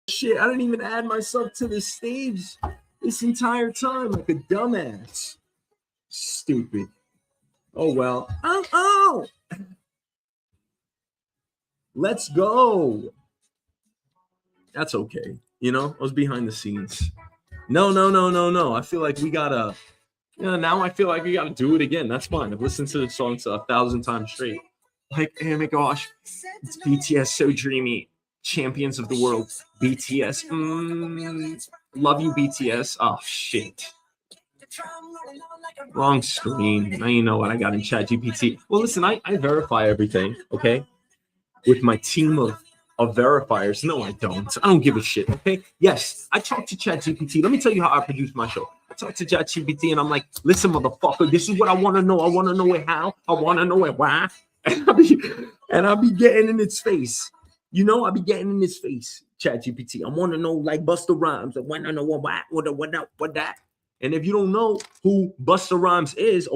Shit, I didn't even add myself to the stage this entire time like a dumbass. Stupid. Oh well. Oh. Let's go. That's okay. You know, I was behind the scenes. No. I feel like we gotta. Now I feel like we gotta do it again. That's fine. I've listened to the songs 1,000 times straight. Like, oh my gosh, it's BTS, so dreamy. Champions of the world. BTS. Love you, BTS. Oh shit. Wrong screen. Now you know what I got in ChatGPT. Well, listen, I verify everything, okay? With my team of verifiers. No, I don't. I don't give a shit, okay? Yes, I talk to ChatGPT. Let me tell you how I produce my show. I talk to ChatGPT and I'm like, listen, motherfucker, this is what I want to know. I want to know it how. I want to know it why. And I'll be getting in its face. You know, I'll be getting in its face, ChatGPT. I want to know, like, Busta Rhymes. I want to know what that. And if you don't know who Busta Rhymes is,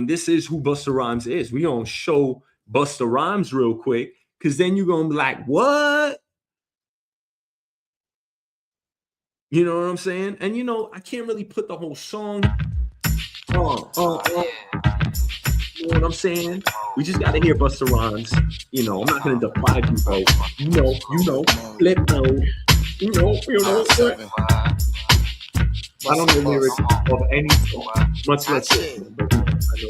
this is who Busta Rhymes is. We gonna show Busta Rhymes real quick, because then you're gonna be like, what? You know what I'm saying? And you know, I can't really put the whole song. You know what I'm saying? We just gotta hear Busta Rhymes. You know, I'm not gonna deprive you, bro. You know, flip mode. You know. I don't know lyrics of any song, much less this one, but I know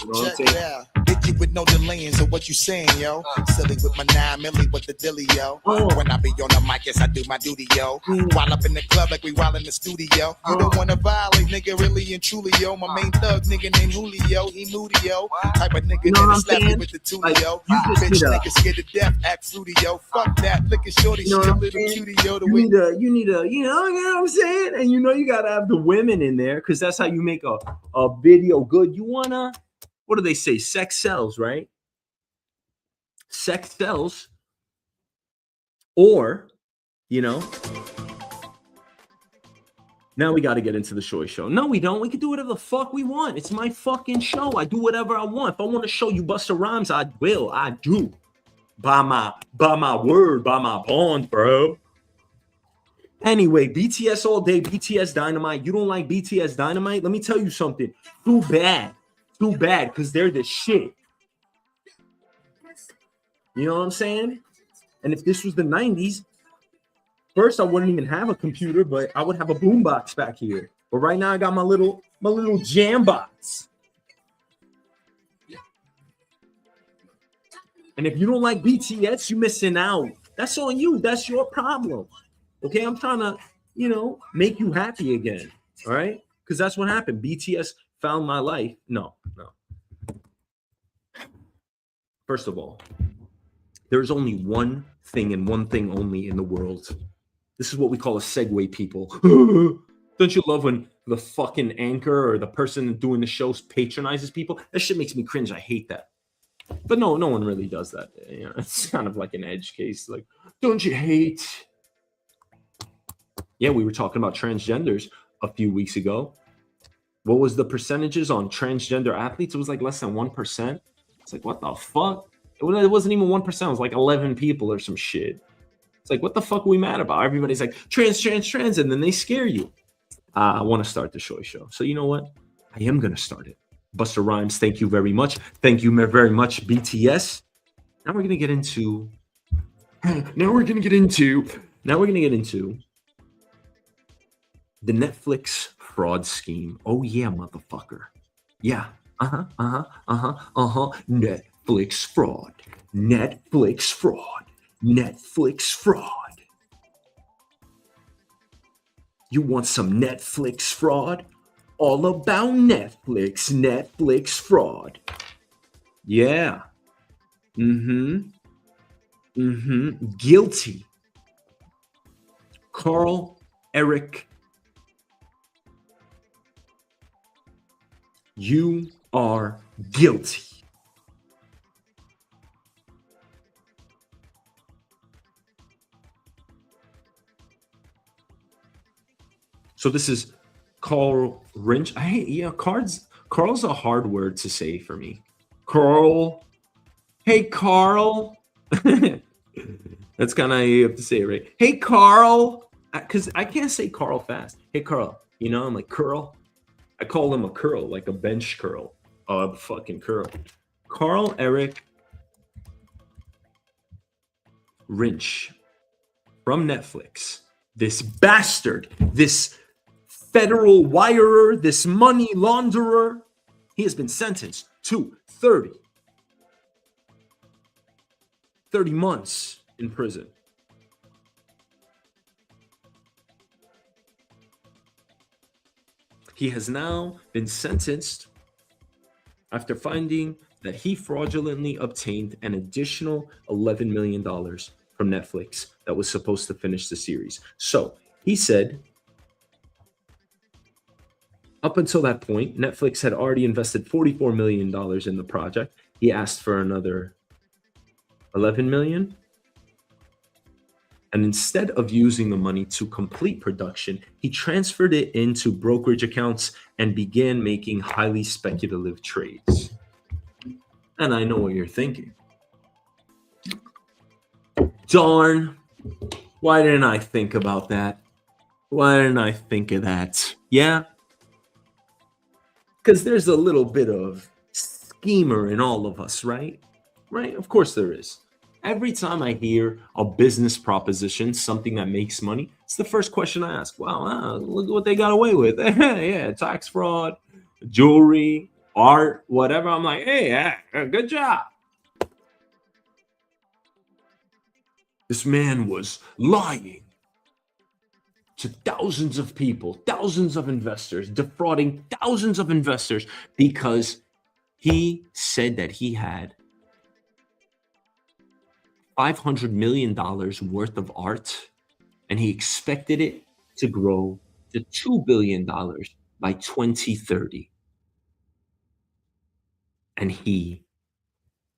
what I'm saying? Hit you with no delaying of what you saying, yo. Silly with my 9 milli with the dilly, yo. When I be on the mic, yes, I do my duty, yo. While up in the club like we while in the studio. You don't wanna violate, nigga, really and truly, yo. My main thug, nigga named Julio, he moody, yo. Type of nigga that'll slap you with the toolie, yo. Bitch, nigga scared to death, act fruity, yo. Fuck that, look at shorty, she a little cutie, yo. You need a, you know what I'm saying? And you know you gotta have the women in there, because that's how you make a video good. You wanna, what do they say? Sex sells, right? Sex sells. Or, you know, now we got to get into the Shoy show. No, we don't. We can do whatever the fuck we want. It's my fucking show. I do whatever I want. If I want to show you Busta Rhymes, I will. I do. By my word, by my bond, bro. Anyway, BTS all day, BTS Dynamite. You don't like BTS Dynamite? Let me tell you something. Too bad, because they're the shit. You know what I'm saying? And if this was the 90s, first I wouldn't even have a computer, but I would have a boombox back here. But right now I got my little jam box. And if you don't like BTS, you're missing out. That's on you. That's your problem. Okay, I'm trying to, you know, make you happy again. All right? Because that's what happened. BTS found my life. No. First of all, there's only one thing and one thing only in the world. This is what we call a segue, people. Don't you love when the fucking anchor or the person doing the shows patronizes people? That shit makes me cringe. I hate that. But no one really does that. You know, it's kind of like an edge case. Like, don't you hate? Yeah, we were talking about transgenders a few weeks ago. What was the percentages on transgender athletes? It was like less than 1%. It's like, what the fuck? It wasn't even 1%. It was like 11 people or some shit. It's like, what the fuck are we mad about? Everybody's like, trans, and then they scare you. I want to start the Shoy show. So you know what? I am going to start it. Busta Rhymes, thank you very much. Thank you very much, BTS. Now we're going to get into the Netflix fraud scheme. Oh yeah, motherfucker. Yeah, Netflix fraud. Netflix fraud. Netflix fraud. You want some Netflix fraud? All about Netflix. Netflix fraud. Yeah. Mm-hmm. Mm-hmm. Guilty. Carl Eric, you are guilty. So this is Carl Rinch. Carl's a hard word to say for me. Carl. Hey, Carl. That's kind of you have to say it right. Hey, Carl. Because I can't say Carl fast. Hey, Carl. I'm like, curl. I call him a curl, like a bench curl. A fucking curl. Carl Eric Rinch from Netflix. This bastard, this federal wirer, this money launderer, he has been sentenced to 30 months in prison. He has now been sentenced after finding that he fraudulently obtained an additional $11 million from Netflix that was supposed to finish the series. So he said, up until that point, Netflix had already invested $44 million in the project. He asked for another 11 million. And instead of using the money to complete production, he transferred it into brokerage accounts and began making highly speculative trades. And I know what you're thinking. Darn, why didn't I think about that? Why didn't I think of that? Yeah? Because there's a little bit of schemer in all of us, right? Right? Of course there is. Every time I hear a business proposition, something that makes money, it's the first question I ask. Wow, look at what they got away with. Yeah, tax fraud, jewelry, art, whatever. I'm like, hey, yeah, good job. This man was lying to thousands of people, thousands of investors, defrauding thousands of investors because he said that he had $500 million worth of art, and he expected it to grow to $2 billion by 2030. And he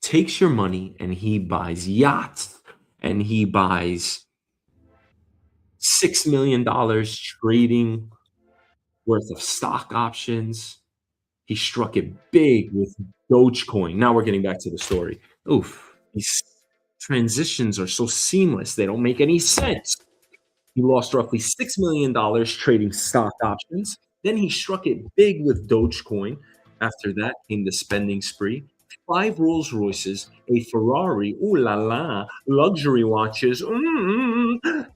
takes your money and he buys yachts and he buys $6 million trading worth of stock options. He struck it big with Dogecoin. Now we're getting back to the story. Oof, these transitions are so seamless, they don't make any sense. He lost roughly $6 million trading stock options. Then he struck it big with Dogecoin. After that came the spending spree. 5 Rolls Royces, a Ferrari, ooh la la, luxury watches,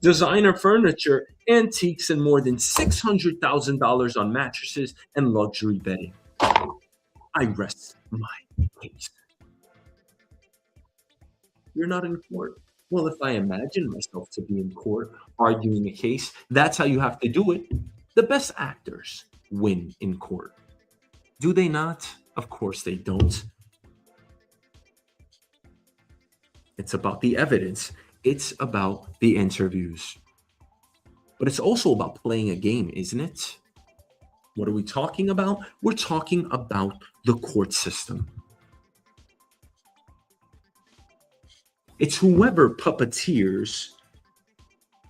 designer furniture, antiques, and more than $600,000 on mattresses and luxury bedding. I rest my case. You're not in court. Well, if I imagine myself to be in court arguing a case, that's how you have to do it. The best actors win in court. Do they not? Of course they don't. It's about the evidence. It's about the interviews. But it's also about playing a game, isn't it? What are we talking about? We're talking about the court system. It's whoever puppeteers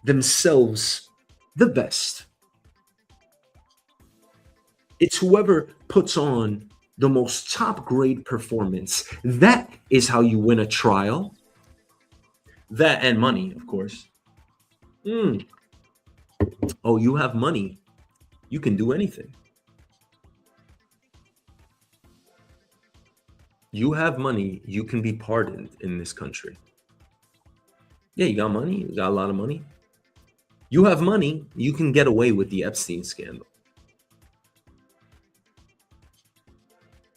themselves the best. It's whoever puts on the most top grade performance. That is how you win a trial. That and money, of course. Oh, you have money. You can do anything. You have money, you can be pardoned in this country. Yeah, you got money, you got a lot of money. You have money, you can get away with the Epstein scandal.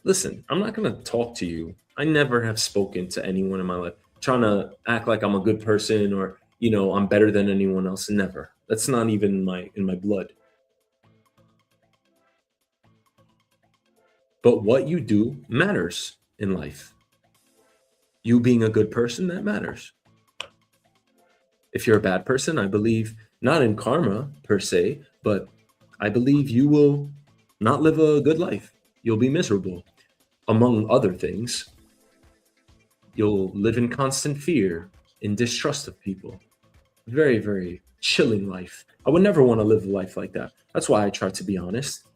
Listen, I'm not gonna talk to you. I never have spoken to anyone in my life trying to act like I'm a good person or I'm better than anyone else. Never. That's not even in my blood. But what you do matters in life. You being a good person, that matters. If you're a bad person, I believe not in karma per se, but I believe you will not live a good life. You'll be miserable. Among other things, you'll live in constant fear, in distrust of people. Very, very chilling life. I would never want to live a life like that. That's why I try to be honest.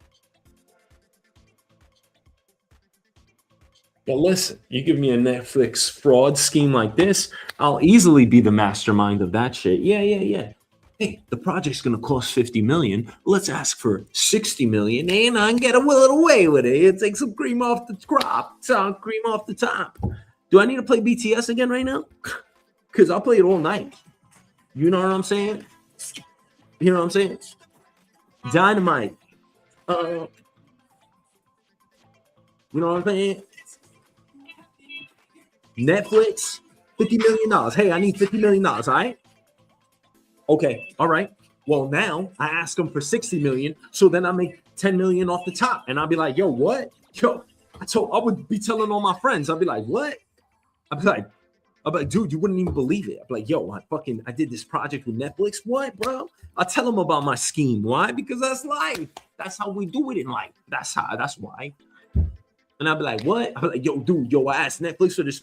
But listen, you give me a Netflix fraud scheme like this, I'll easily be the mastermind of that shit. Yeah. Hey, the project's gonna cost 50 million. Let's ask for 60 million and I can get a little away with it. It takes some cream off the crop, some cream off the top. Do I need to play BTS again right now? Because I'll play it all night. You know what I'm saying? You know what I'm saying? Dynamite. You know what I'm saying? Netflix, $50 million. Hey, I need $50 million, all right? Okay, all right. Well, now I ask them for 60 million, so then I make 10 million off the top. And I'll be like, yo, what? Yo, I would be telling all my friends, I'll be like, what? I'll be like, dude, you wouldn't even believe it. I'm like, yo, I did this project with Netflix. What, bro? I tell them about my scheme. Why? Because that's life. That's how we do it in life. That's why. And I'll be like, what? I'll be like, yo, dude, I asked Netflix for this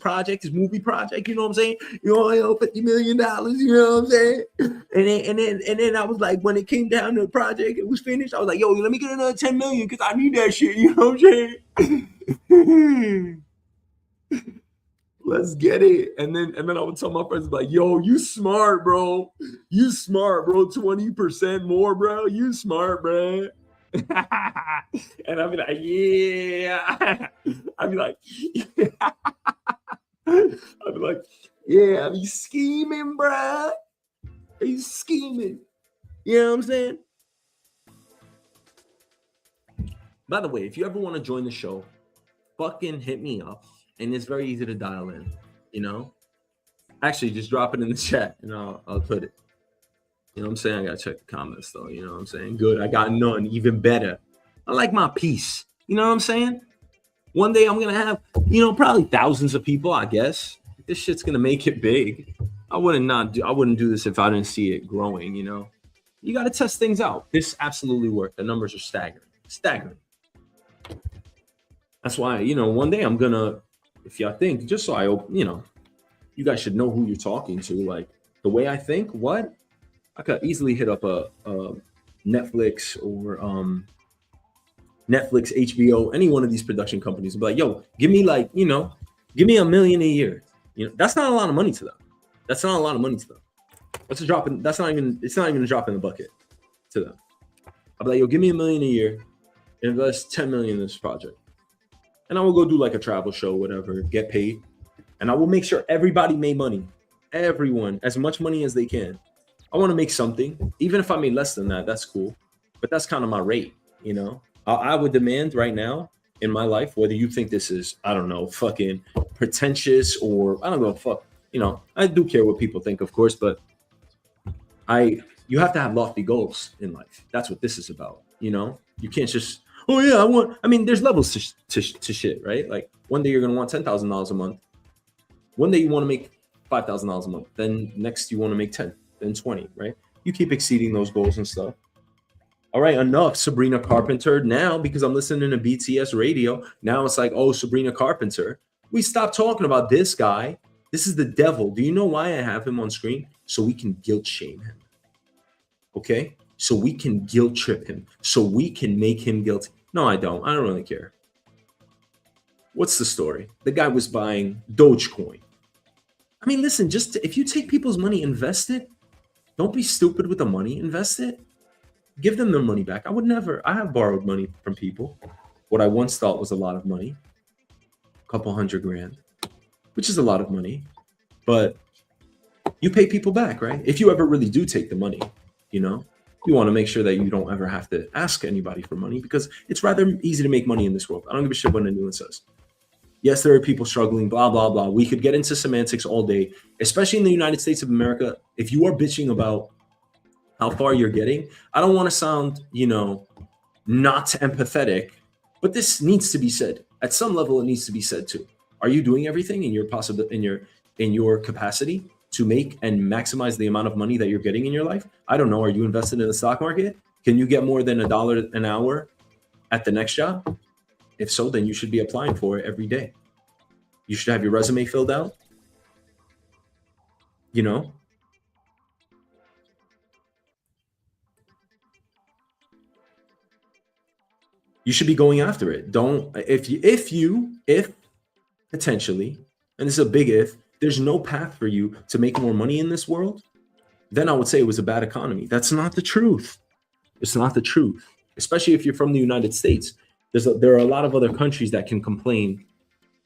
movie project, you know what I'm saying? I owe $50 million, you know what I'm saying? And then I was like, when it came down to the project, it was finished. I was like, yo, let me get another 10 million because I need that shit, you know what I'm saying? Let's get it. And then I would tell my friends, like, yo, you smart, bro. You smart, bro. 20% more, bro. You smart, bro. And I'd be like, yeah. I'd be like, yeah, I be scheming, bro. Are you scheming? You know what I'm saying? By the way, if you ever want to join the show, fucking hit me up. And it's very easy to dial in, Actually, just drop it in the chat and I'll put it. You know what I'm saying? I got to check the comments, though. You know what I'm saying? Good. I got none. Even better. I like my peace. You know what I'm saying? One day I'm going to have, probably thousands of people, I guess. This shit's going to make it big. I wouldn't do this if I didn't see it growing, You got to test things out. This absolutely worked. The numbers are staggering. That's why, one day I'm going to, if y'all think, just so I, you guys should know who you're talking to. Like, the way I think, what? I could easily hit up a Netflix or Netflix, HBO, any one of these production companies and be like, yo, give me $1 million a year. That's not a lot of money to them. That's not a drop in, it's not even a drop in the bucket to them. I'll be like, yo, give me $1 million a year, invest 10 million in this project. And I will go do like a travel show, whatever, get paid. And I will make sure everybody made money. Everyone, as much money as they can. I want to make something. Even if I made less than that, that's cool. But that's kind of my rate, I would demand right now in my life, whether you think this is, I don't know, fucking pretentious or I don't know, fuck, I do care what people think, of course, but you have to have lofty goals in life. That's what this is about, You can't just, oh yeah, there's levels to shit, right? Like one day you're going to want $10,000 a month. One day you want to make $5,000 a month. Then next you want to make 10, then 20, right? You keep exceeding those goals and stuff. All right, enough Sabrina Carpenter. Now, because I'm listening to BTS radio, now it's like, oh, Sabrina Carpenter. We stopped talking about this guy. This is the devil. Do you know why I have him on screen? So we can guilt shame him. Okay? So we can guilt trip him. So we can make him guilty. No, I don't. I don't really care. What's the story? The guy was buying Dogecoin. Listen, if you take people's money, invest it. Don't be stupid with the money. Invest it. Give them their money back. I have borrowed money from people. What I once thought was a lot of money. A couple $100,000, which is a lot of money. But you pay people back, right? If you ever really do take the money, You want to make sure that you don't ever have to ask anybody for money because it's rather easy to make money in this world. I don't give a shit what anyone says. Yes, there are people struggling, blah, blah, blah. We could get into semantics all day, especially in the United States of America. If you are bitching about how far you're getting, I don't want to sound, not empathetic, but this needs to be said. At some level, it needs to be said too. Are you doing everything in your capacity to make and maximize the amount of money that you're getting in your life? I don't know. Are you invested in the stock market? Can you get more than $1 an hour at the next job? If so, then you should be applying for it every day. You should have your resume filled out. You should be going after it. If potentially, and this is a big if, there's no path for you to make more money in this world, then I would say it was a bad economy. That's not the truth. It's not the truth, especially if you're from the United States. There are a lot of other countries that can complain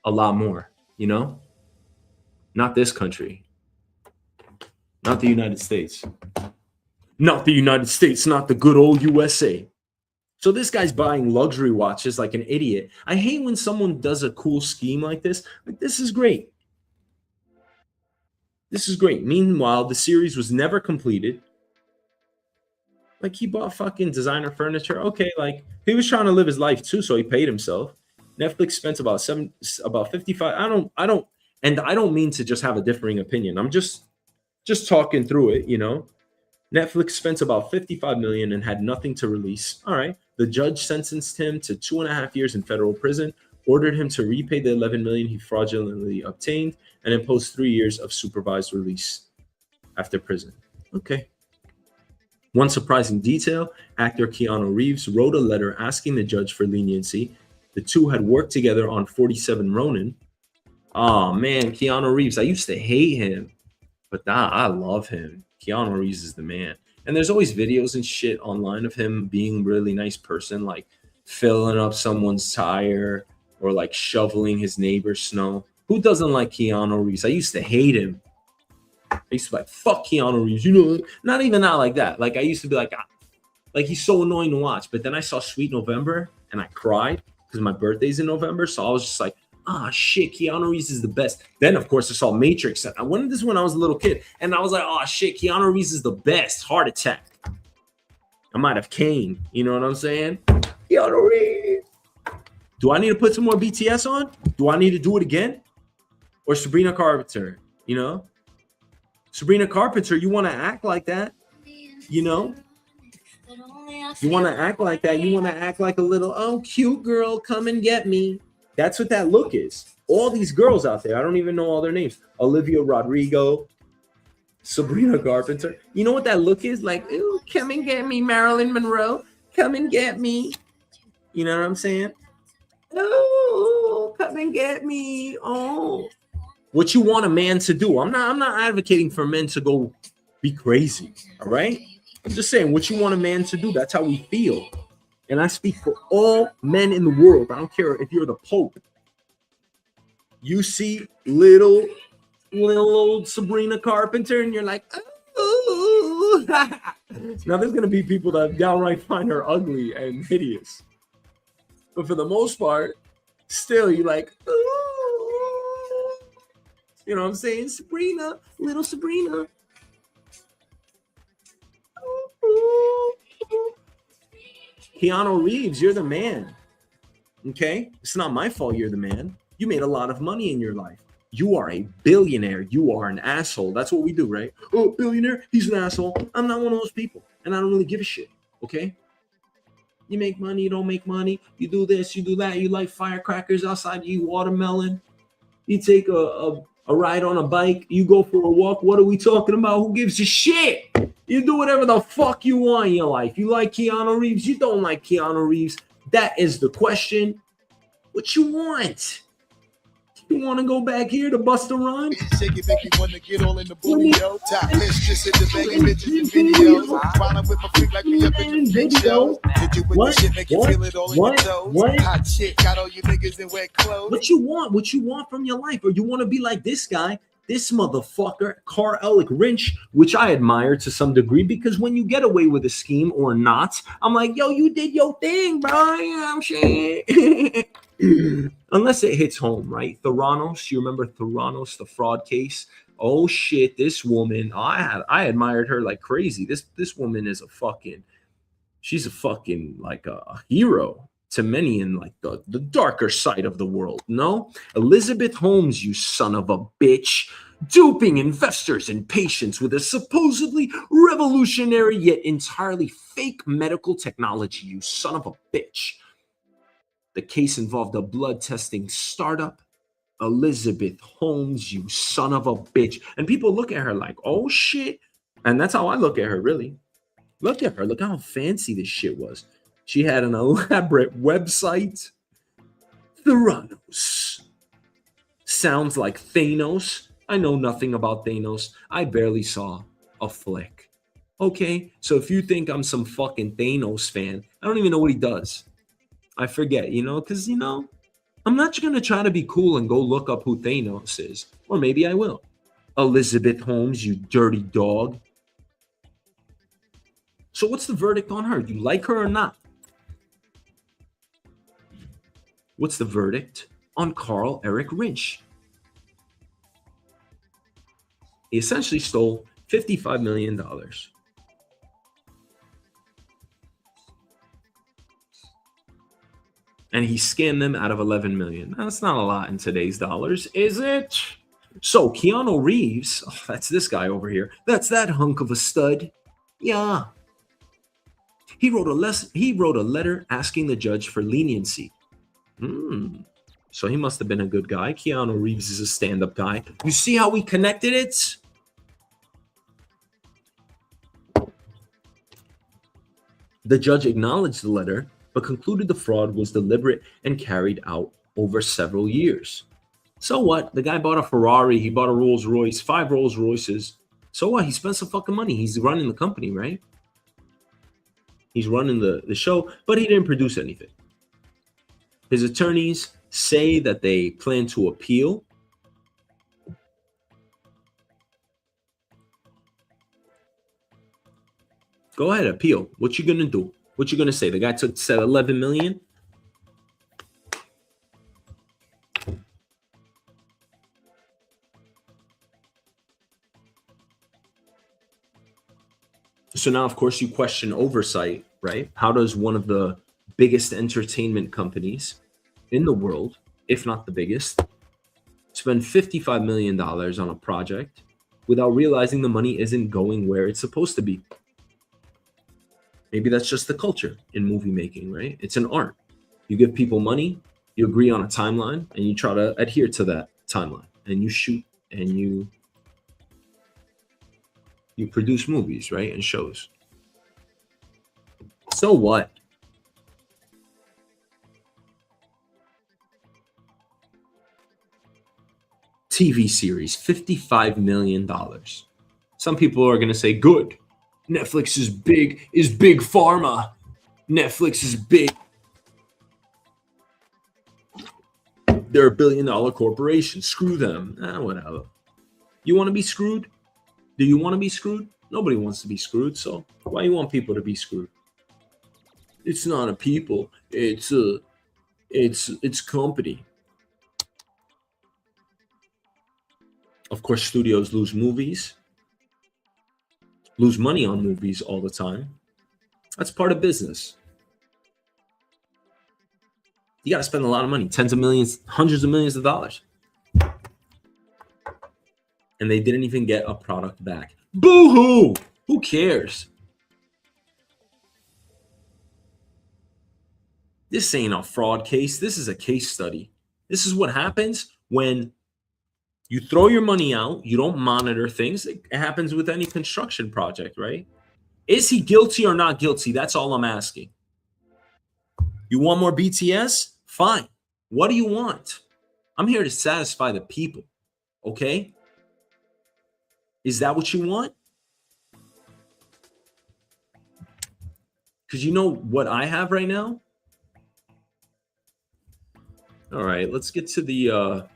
a lot more, Not this country. Not the United States. Not the United States, not the good old USA. So this guy's buying luxury watches like an idiot. I hate when someone does a cool scheme like this. Like, this is great. This is great. Meanwhile, the series was never completed. Like, he bought fucking designer furniture. Okay, like, he was trying to live his life too, so he paid himself. Netflix spent about 55. I don't mean to just have a differing opinion. I'm just talking through it, Netflix spent about $55 million and had nothing to release. All right. The judge sentenced him to 2.5 years in federal prison, ordered him to repay the $11 million he fraudulently obtained, and imposed 3 years of supervised release after prison. Okay. One surprising detail, actor Keanu Reeves wrote a letter asking the judge for leniency. The two had worked together on 47 Ronin. Oh, man, Keanu Reeves. I used to hate him, but nah, I love him. Keanu Reeves is the man. And there's always videos and shit online of him being a really nice person, like filling up someone's tire or like shoveling his neighbor's snow. Who doesn't like Keanu Reeves? I used to hate him. I used to be like, fuck Keanu Reeves. Not even not like that. Like, I used to be like he's so annoying to watch. But then I saw Sweet November and I cried because my birthday's in November. So I was just like, shit, Keanu Reeves is the best. Then, of course, I saw Matrix. I wanted this when I was a little kid. And I was like, shit, Keanu Reeves is the best. Heart attack. I might have Kane. You know what I'm saying? Keanu Reeves. Do I need to put some more BTS on? Do I need to do it again? Or Sabrina Carpenter? Sabrina Carpenter, you want to act like that? You want to act like that. You want to act like a little, cute girl, come and get me. That's what that look is. All these girls out there, I don't even know all their names. Olivia Rodrigo, Sabrina Carpenter. You know what that look is? Like, ooh, come and get me, Marilyn Monroe. Come and get me. You know what I'm saying? Oh, come and get me. Oh. What you want a man to do. I'm not advocating for men to go be crazy. All right? I'm just saying what you want a man to do. That's how we feel. And I speak for all men in the world. I don't care if you're the Pope. You see little old Sabrina Carpenter, and you're like, oh. Now there's gonna be people that downright find her ugly and hideous. But for the most part, still you're like, oh. You know what I'm saying? Sabrina, little Sabrina. Keanu Reeves, you're the man. Okay? It's not my fault you're the man. You made a lot of money in your life. You are a billionaire. You are an asshole. That's what we do, right? Oh, billionaire, he's an asshole. I'm not one of those people. And I don't really give a shit. Okay? You make money, you don't make money. You do this, you do that. You light firecrackers outside. You eat watermelon. You take a ride on a bike. You go for a walk. What are we talking about? Who gives a shit? You do whatever the fuck you want in your life. You like Keanu Reeves. You don't like Keanu Reeves. That is the question. What you want? You want to go back here to bust a rhyme? Shake it, make me want to get all in the booty, yo. Top mistress in the bag of bitches and videos. Falling with my freak like me up in the big show. Did you with the shit, make you feel it all in your toes? Hot shit, got all you niggas in wet clothes. What you want? What you want from your life? Or you want to be like this guy This motherfucker, Carl Ellick Rinch, which I admire to some degree, because when you get away with a scheme or not, I'm like, yo, you did your thing, bro. You know what I'm saying? Unless it hits home, right? Theranos, you remember Theranos, the fraud case? Oh shit, this woman, I admired her like crazy. This woman is she's a fucking like a hero to many in like the darker side of the world. No, Elizabeth Holmes, you son of a bitch, duping investors and patients with a supposedly revolutionary yet entirely fake medical technology, you son of a bitch. The case involved a blood testing startup. Elizabeth Holmes, you son of a bitch. And people look at her like, oh shit. And that's how I look at her, really. Look at her. Look how fancy this shit was. She had an elaborate website. Theranos. Sounds like Thanos. I know nothing about Thanos. I barely saw a flick. Okay, so if you think I'm some fucking Thanos fan, I don't even know what he does. I forget, because, I'm not going to try to be cool and go look up who Thanos is. Or maybe I will. Elizabeth Holmes, you dirty dog. So what's the verdict on her? Do you like her or not? What's the verdict on Carl Eric Rinch? He essentially stole $55 million. And he scammed them out of 11 million. That's not a lot in today's dollars, is it? So Keanu Reeves, that's this guy over here. That's that hunk of a stud. Yeah. He wrote a letter asking the judge for leniency. So he must have been a good guy. Keanu Reeves is a stand-up guy. You see how we connected it? The judge acknowledged the letter, but concluded the fraud was deliberate and carried out over several years. So what? The guy bought a Ferrari. He bought a Rolls Royce, 5 Rolls Royces. So what? He spent some fucking money. He's running the company, right? He's running the show, but he didn't produce anything. His attorneys say that they plan to appeal. Go ahead, appeal. What you gonna do? What you gonna say? The guy said 11 million. So now, of course, you question oversight, right? How does one of the biggest entertainment companies in the world, if not the biggest, spend $55 million on a project without realizing the money isn't going where it's supposed to be? Maybe that's just the culture in movie making, right? It's an art. You give people money, you agree on a timeline, and you try to adhere to that timeline. And you shoot and you produce movies, right? And shows. So what? TV series, $55 million. Some people are going to say, good. Netflix is big pharma. Netflix is big. They're a billion-dollar corporation. Screw them. Whatever. You want to be screwed? Do you want to be screwed? Nobody wants to be screwed. So why you want people to be screwed? It's not a people. It's company. Of course, studios lose money on movies all the time. That's part of business. You got to spend a lot of money, tens of millions, hundreds of millions of dollars. And they didn't even get a product back. Boo-hoo! Who cares? This ain't a fraud case. This is a case study. This is what happens when you throw your money out, you don't monitor things. It happens with any construction project, right? Is he guilty or not guilty? That's all I'm asking. You want more BTS? Fine. What do you want? I'm here to satisfy the people, okay? Is that what you want? Because you know what I have right now? All right, let's get to the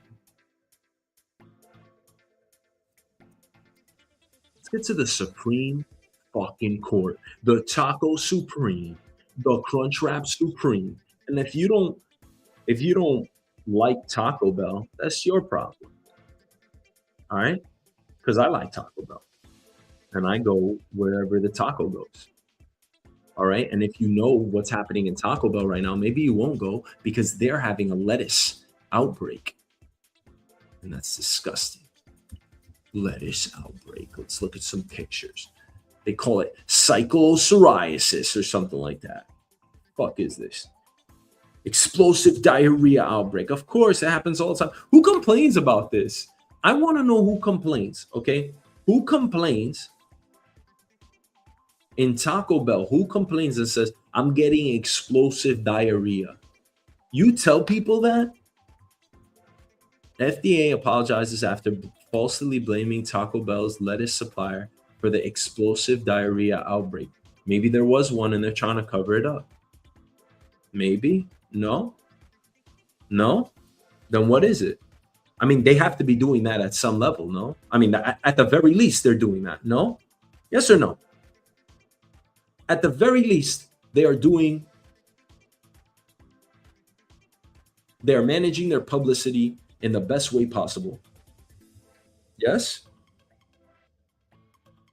Let's get to the Supreme fucking Court. The Taco Supreme. The Crunchwrap Supreme. And if you don't like Taco Bell, that's your problem. All right? Because I like Taco Bell. And I go wherever the taco goes. All right. And if you know what's happening in Taco Bell right now, maybe you won't go because they're having a lettuce outbreak. And that's disgusting. Lettuce outbreak. Let's look at some pictures. They call it cyclopsoriasis or something like that. Fuck is this? Explosive diarrhea outbreak. Of course, it happens all the time. Who complains about this? I want to know who complains. Okay. Who complains in Taco Bell? Who complains and says, I'm getting explosive diarrhea? You tell people that? FDA apologizes after falsely blaming Taco Bell's lettuce supplier for the explosive diarrhea outbreak. Maybe there was one and they're trying to cover it up. Maybe? No? No? Then what is it? I mean, they have to be doing that at some level, no? I mean, at the very least, they're doing that, no? Yes or no? At the very least, they are managing their publicity in the best way possible. Yes?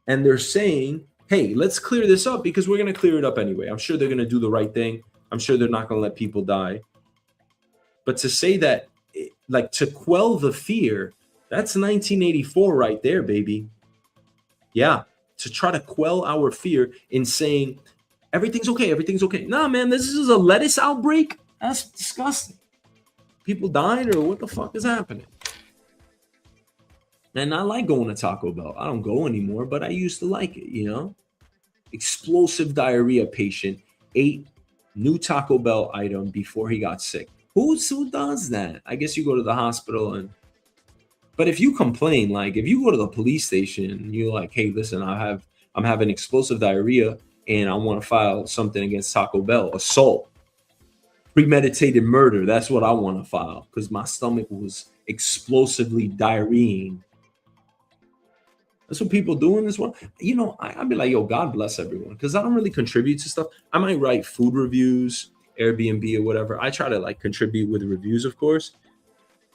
And they're saying, hey, let's clear this up because we're going to clear it up anyway. I'm sure they're going to do the right thing. I'm sure they're not going to let people die. But to say that, like, to quell the fear, that's 1984 right there, baby. Yeah, to try to quell our fear in saying, everything's okay, everything's okay. Nah, man, this is a lettuce outbreak? That's disgusting. People dying or what the fuck is happening? And I like going to Taco Bell. I don't go anymore, but I used to like it, you know? Explosive diarrhea patient ate new Taco Bell item before he got sick. Who does that? I guess you go to the hospital but if you complain, like if you go to the police station and you're like, hey, listen, I'm having explosive diarrhea and I want to file something against Taco Bell, assault, premeditated murder. That's what I want to file because my stomach was explosively diarrheaing. That's what people do in this one. You know, I'd be like, yo, God bless everyone because I don't really contribute to stuff. I might write food reviews, Airbnb or whatever. I try to like contribute with reviews, of course.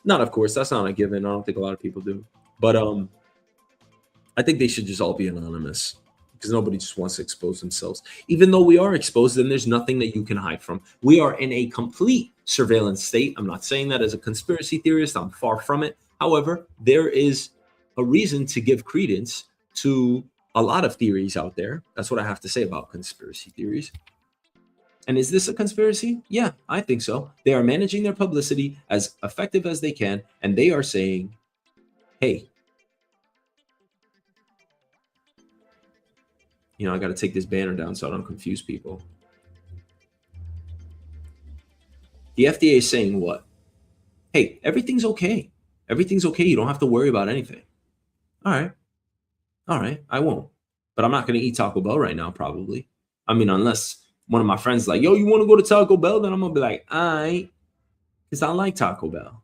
Not of course, that's not a given. I don't think a lot of people do. But I think they should just all be anonymous because nobody just wants to expose themselves. Even though we are exposed, then there's nothing that you can hide from. We are in a complete surveillance state. I'm not saying that as a conspiracy theorist. I'm far from it. However, there is a reason to give credence to a lot of theories out there. That's what I have to say about conspiracy theories. And is this a conspiracy? Yeah, I think so. They are managing their publicity as effective as they can. And they are saying, hey, you know, I got to take this banner down so I don't confuse people. The FDA is saying what? Hey, everything's okay. Everything's okay. You don't have to worry about anything. All right. All right. I won't. But I'm not going to eat Taco Bell right now, probably. I mean, unless one of my friends is like, yo, you want to go to Taco Bell? Then I'm going to be like, all right. Because I like Taco Bell.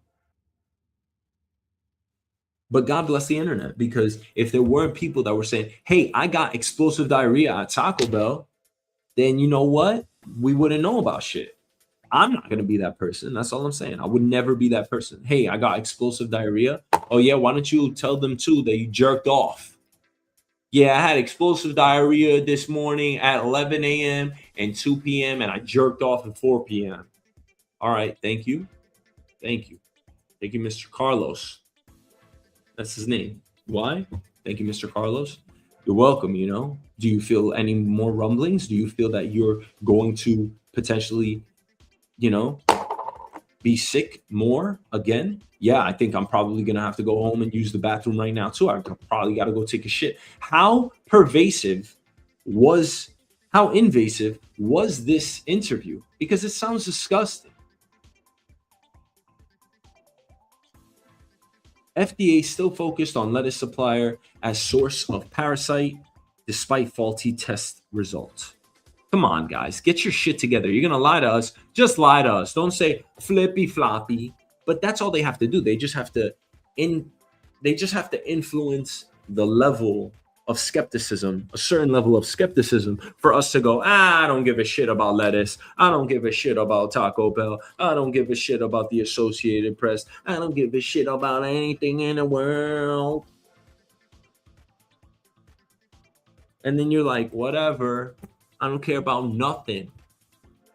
But God bless the internet, because if there weren't people that were saying, hey, I got explosive diarrhea at Taco Bell, then you know what? We wouldn't know about shit. I'm not going to be that person. That's all I'm saying. I would never be that person. Hey, I got explosive diarrhea. Oh, yeah, why don't you tell them, too, that you jerked off? Yeah, I had explosive diarrhea this morning at 11 a.m. and 2 p.m., and I jerked off at 4 p.m. All right, thank you. Thank you. Thank you, Mr. Carlos. That's his name. Why? Thank you, Mr. Carlos. You're welcome, you know. Do you feel any more rumblings? Do you feel that you're going to potentially, you know, be sick more again? Yeah, I think I'm probably going to have to go home and use the bathroom right now, too. I probably got to go take a shit. How invasive was this interview? Because it sounds disgusting. FDA still focused on lettuce supplier as source of parasite despite faulty test results. Come on, guys, get your shit together. You're gonna lie to us, just lie to us. Don't say flippy floppy. But that's all they have to do. They just have to influence the level of skepticism, a certain level of skepticism for us to go, I don't give a shit about lettuce. I don't give a shit about Taco Bell. I don't give a shit about the Associated Press. I don't give a shit about anything in the world. And then you're like, whatever. I don't care about nothing.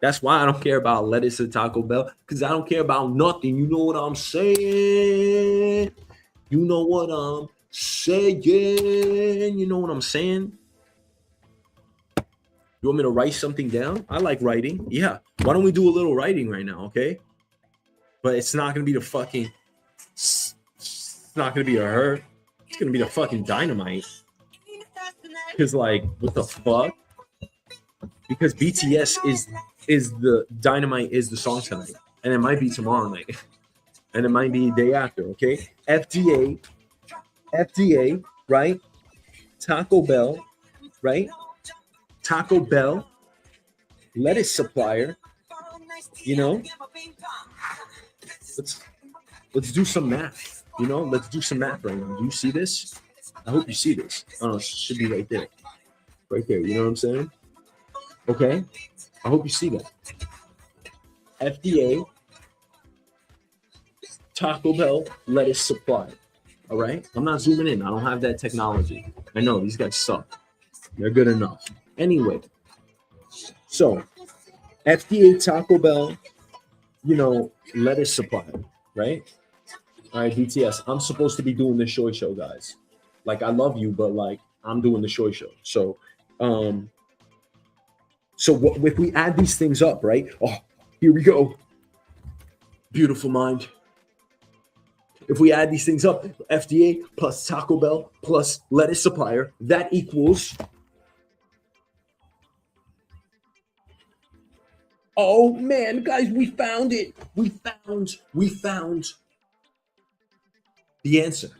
That's why I don't care about lettuce and Taco Bell, because I don't care about nothing. You know what I'm saying? You know what I'm saying? You know what I'm saying? You want me to write something down? I like writing. Yeah. Why don't we do a little writing right now, okay? But it's not going to be the fucking... It's not going to be a her. It's going to be the fucking dynamite. Because, like, what the fuck? Because BTS is the dynamite is the song tonight. And it might be tomorrow night. And it might be the day after, okay? FDA, right? Taco Bell, right? Taco Bell, lettuce supplier, you know? Let's do some math, you know? Let's do some math right now. Do you see this? I hope you see this. Oh, it should be right there. Right there, you know what I'm saying? Okay? I hope you see that. FDA, Taco Bell, lettuce supply. All right? I'm not zooming in. I don't have that technology. I know these guys suck. They're good enough. Anyway, so FDA, Taco Bell, you know, lettuce supply, right? All right, BTS. I'm supposed to be doing the Shoy show, guys. Like, I love you, but like, I'm doing the Shoy show. So, if we add these things up, right? Oh, here we go. Beautiful mind. If we add these things up, FDA plus Taco Bell plus lettuce supplier, that equals... Oh man, guys, we found it. We found the answer.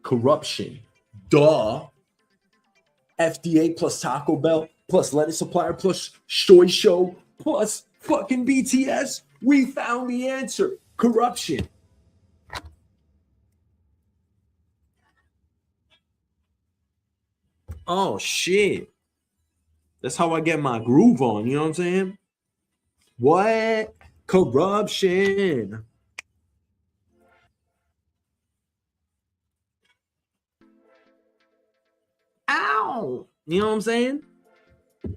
Corruption. Duh. FDA plus Taco Bell plus lettuce supplier plus Shoy show plus fucking BTS. We found the answer. Corruption. Oh shit. That's how I get my groove on. You know what I'm saying? What? Corruption. Ow. You know what I'm saying?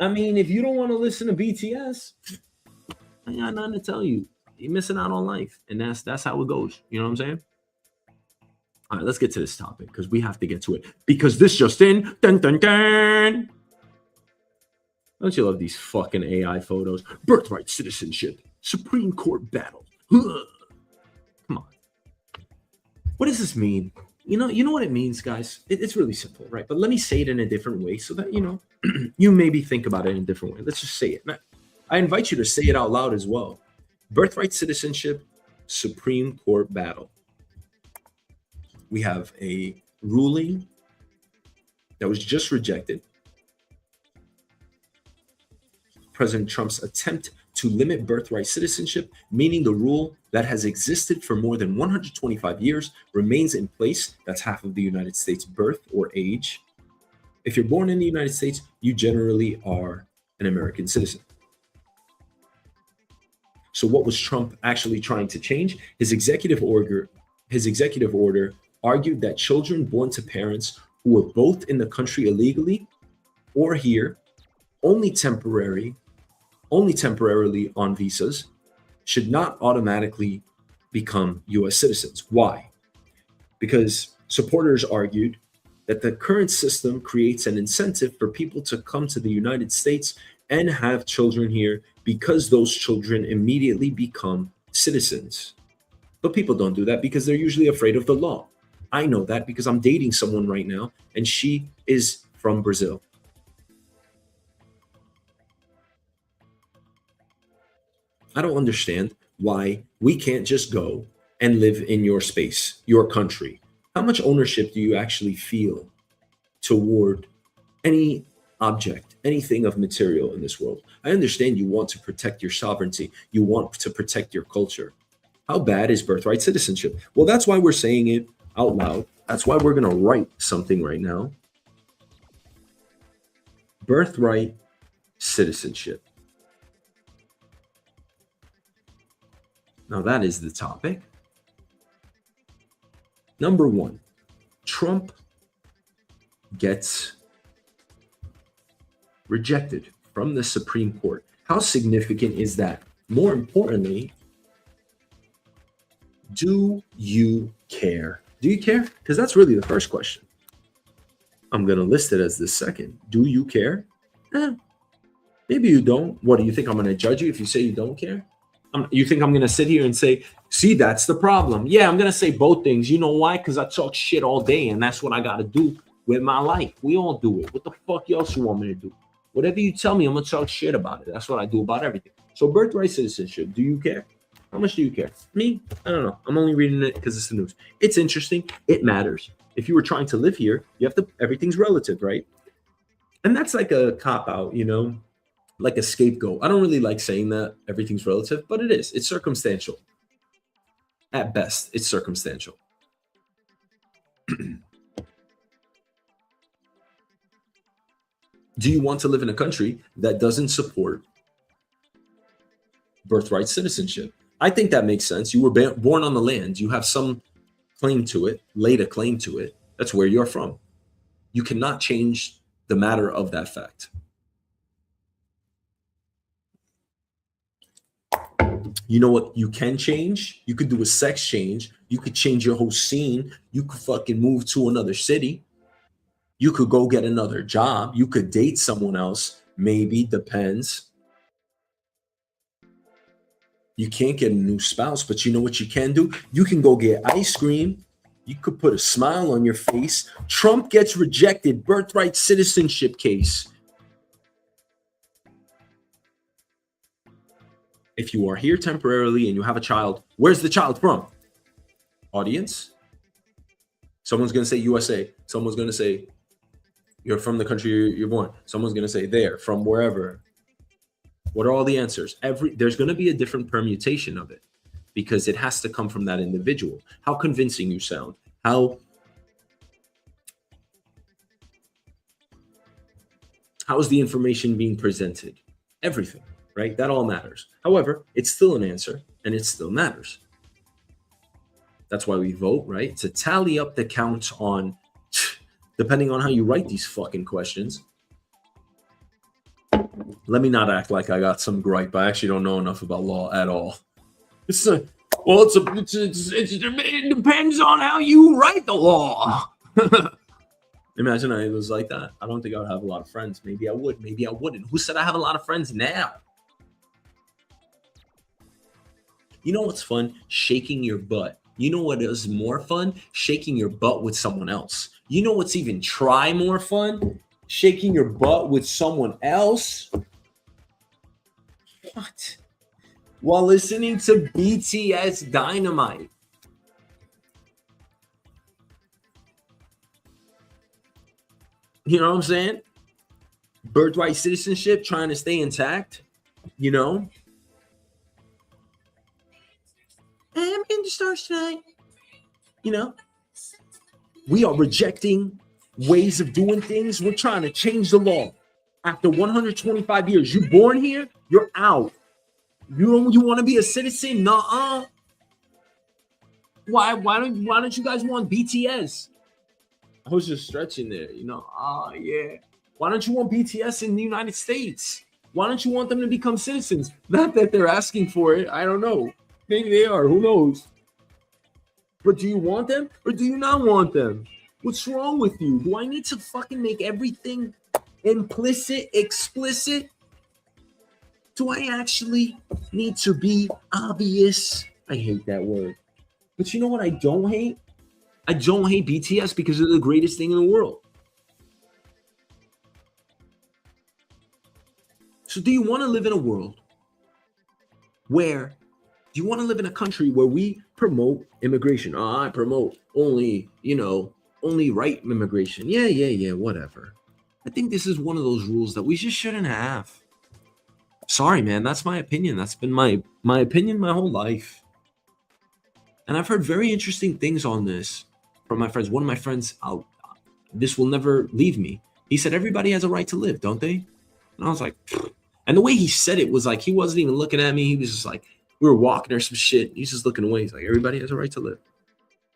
I mean, if you don't want to listen to BTS, I got nothing to tell you. You're missing out on life. And that's how it goes. You know what I'm saying? All right, let's get to this topic because we have to get to it. Because this just in. Dun, dun, dun. Don't you love these fucking AI photos? Birthright citizenship. Supreme Court battle. Ugh. Come on. What does this mean? You know what it means, guys? It's really simple, right? But let me say it in a different way so that, you know, you maybe think about it in a different way. Let's just say it. I invite you to say it out loud as well. Birthright citizenship, Supreme Court battle. We have a ruling that was just rejected. President Trump's attempt to limit birthright citizenship, meaning the rule that has existed for more than 125 years remains in place. That's half of the United States birth or age. If you're born in the United States, you generally are an American citizen. So what was Trump actually trying to change? His executive order argued that children born to parents who were both in the country illegally or here only temporarily on visas should not automatically become U.S. citizens. Why? Because supporters argued that the current system creates an incentive for people to come to the United States and have children here because those children immediately become citizens. But people don't do that because they're usually afraid of the law. I know that because I'm dating someone right now and she is from Brazil. I don't understand why we can't just go and live in your space, your country. How much ownership do you actually feel toward any object, anything of material in this world? I understand you want to protect your sovereignty. You want to protect your culture. How bad is birthright citizenship? Well, that's why we're saying it out loud That's why we're going to write something right now. Birthright citizenship. Now that is the topic. Number one, Trump gets rejected from the Supreme Court. How significant is that? More importantly, do you care? Do you care? Because that's really the first question. I'm going to list it as the second. Do you care? Maybe you don't. What do you think? I'm going to judge you if you say you don't care? You think I'm going to sit here and say, see, that's the problem? Yeah, I'm going to say both things. You know why? Because I talk shit all day, and that's what I got to do with my life. We all do it. What the fuck else you want me to do? Whatever you tell me, I'm going to talk shit about it. That's what I do about everything. So birthright citizenship, do you care? How much do you care? Me? I don't know. I'm only reading it because it's the news. It's interesting. It matters. If you were trying to live here, you have to, everything's relative, right? And that's like a cop-out, you know, like a scapegoat. I don't really like saying that everything's relative, but it is. It's circumstantial. At best, it's circumstantial. Do you want to live in a country that doesn't support birthright citizenship? I think that makes sense. You were born on the land. You have some claim to it, laid a claim to it. That's where you're from. You cannot change the matter of that fact. You know what you can change? You could do a sex change. You could change your whole scene. You could fucking move to another city. You could go get another job. You could date someone else. Maybe, depends. You can't get a new spouse, but you know what you can do? You can go get ice cream. You could put a smile on your face. Trump gets rejected. Birthright citizenship case. If you are here temporarily and you have a child, where's the child from? Audience? Someone's going to say USA. Someone's going to say you're from the country you're born. Someone's going to say there, from wherever. What are all the answers? There's going to be a different permutation of it because it has to come from that individual. How convincing you sound. How is the information being presented? Everything, right? That all matters. However, it's still an answer and it still matters. That's why we vote, right? To tally up the count on, depending on how you write these fucking questions. Let me not act like I got some gripe. I actually don't know enough about law at all. It depends on how you write the law. Imagine I was like that. I don't think I would have a lot of friends. Maybe I would. Maybe I wouldn't. Who said I have a lot of friends now? You know what's fun? Shaking your butt. You know what is more fun? Shaking your butt with someone else. You know what's even more fun? Shaking your butt with someone else. What? While listening to BTS Dynamite. You know what I'm saying? Birthright citizenship, trying to stay intact. You know? I'm in the stars tonight. You know? We are rejecting ways of doing things. We're trying to change the law. After 125 years, you born here, you're out. You want to be a citizen? Nuh-uh. Why don't you guys want BTS? I was just stretching there, you know. Yeah. Why don't you want BTS in the United States? Why don't you want them to become citizens? Not that they're asking for it. I don't know. Maybe they are. Who knows? But do you want them or do you not want them? What's wrong with you? Do I need to fucking make everything implicit, explicit? Do I actually need to be obvious? I hate that word. But you know what I don't hate? I don't hate BTS because they're the greatest thing in the world. So do you want to live in a world where, do you want to live in a country where we promote immigration? I promote only, only right immigration. Yeah, whatever. I think this is one of those rules that we just shouldn't have. Sorry, man, that's my opinion. That's been my opinion my whole life. And I've heard very interesting things on this from my friends. One of my friends, this will never leave me. He said, everybody has a right to live, don't they? And I was like, pfft. And the way he said it was like, he wasn't even looking at me. He was just like, we were walking or some shit. He's just looking away. He's like, everybody has a right to live.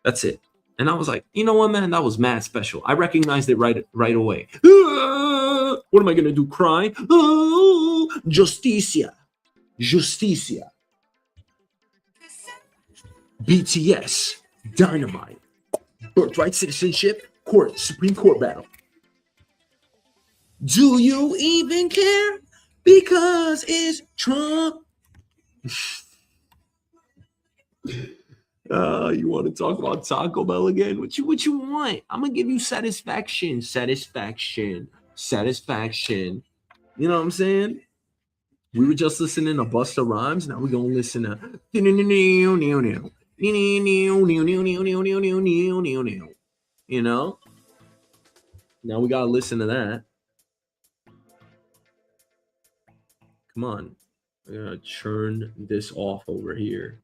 That's it. And I was like, you know what, man? That was mad special. I recognized it right away. What am I going to do? Cry? Justicia. Justicia. BTS. Dynamite. Birthright citizenship. Supreme Court battle. Do you even care? Because it's Trump. You want to talk about Taco Bell again? What you want? I'm gonna give you satisfaction. You know what I'm saying? We were just listening to Busta Rhymes. Now we're gonna listen to you know. Now we gotta listen to that. Come on. I'm gonna churn this off over here.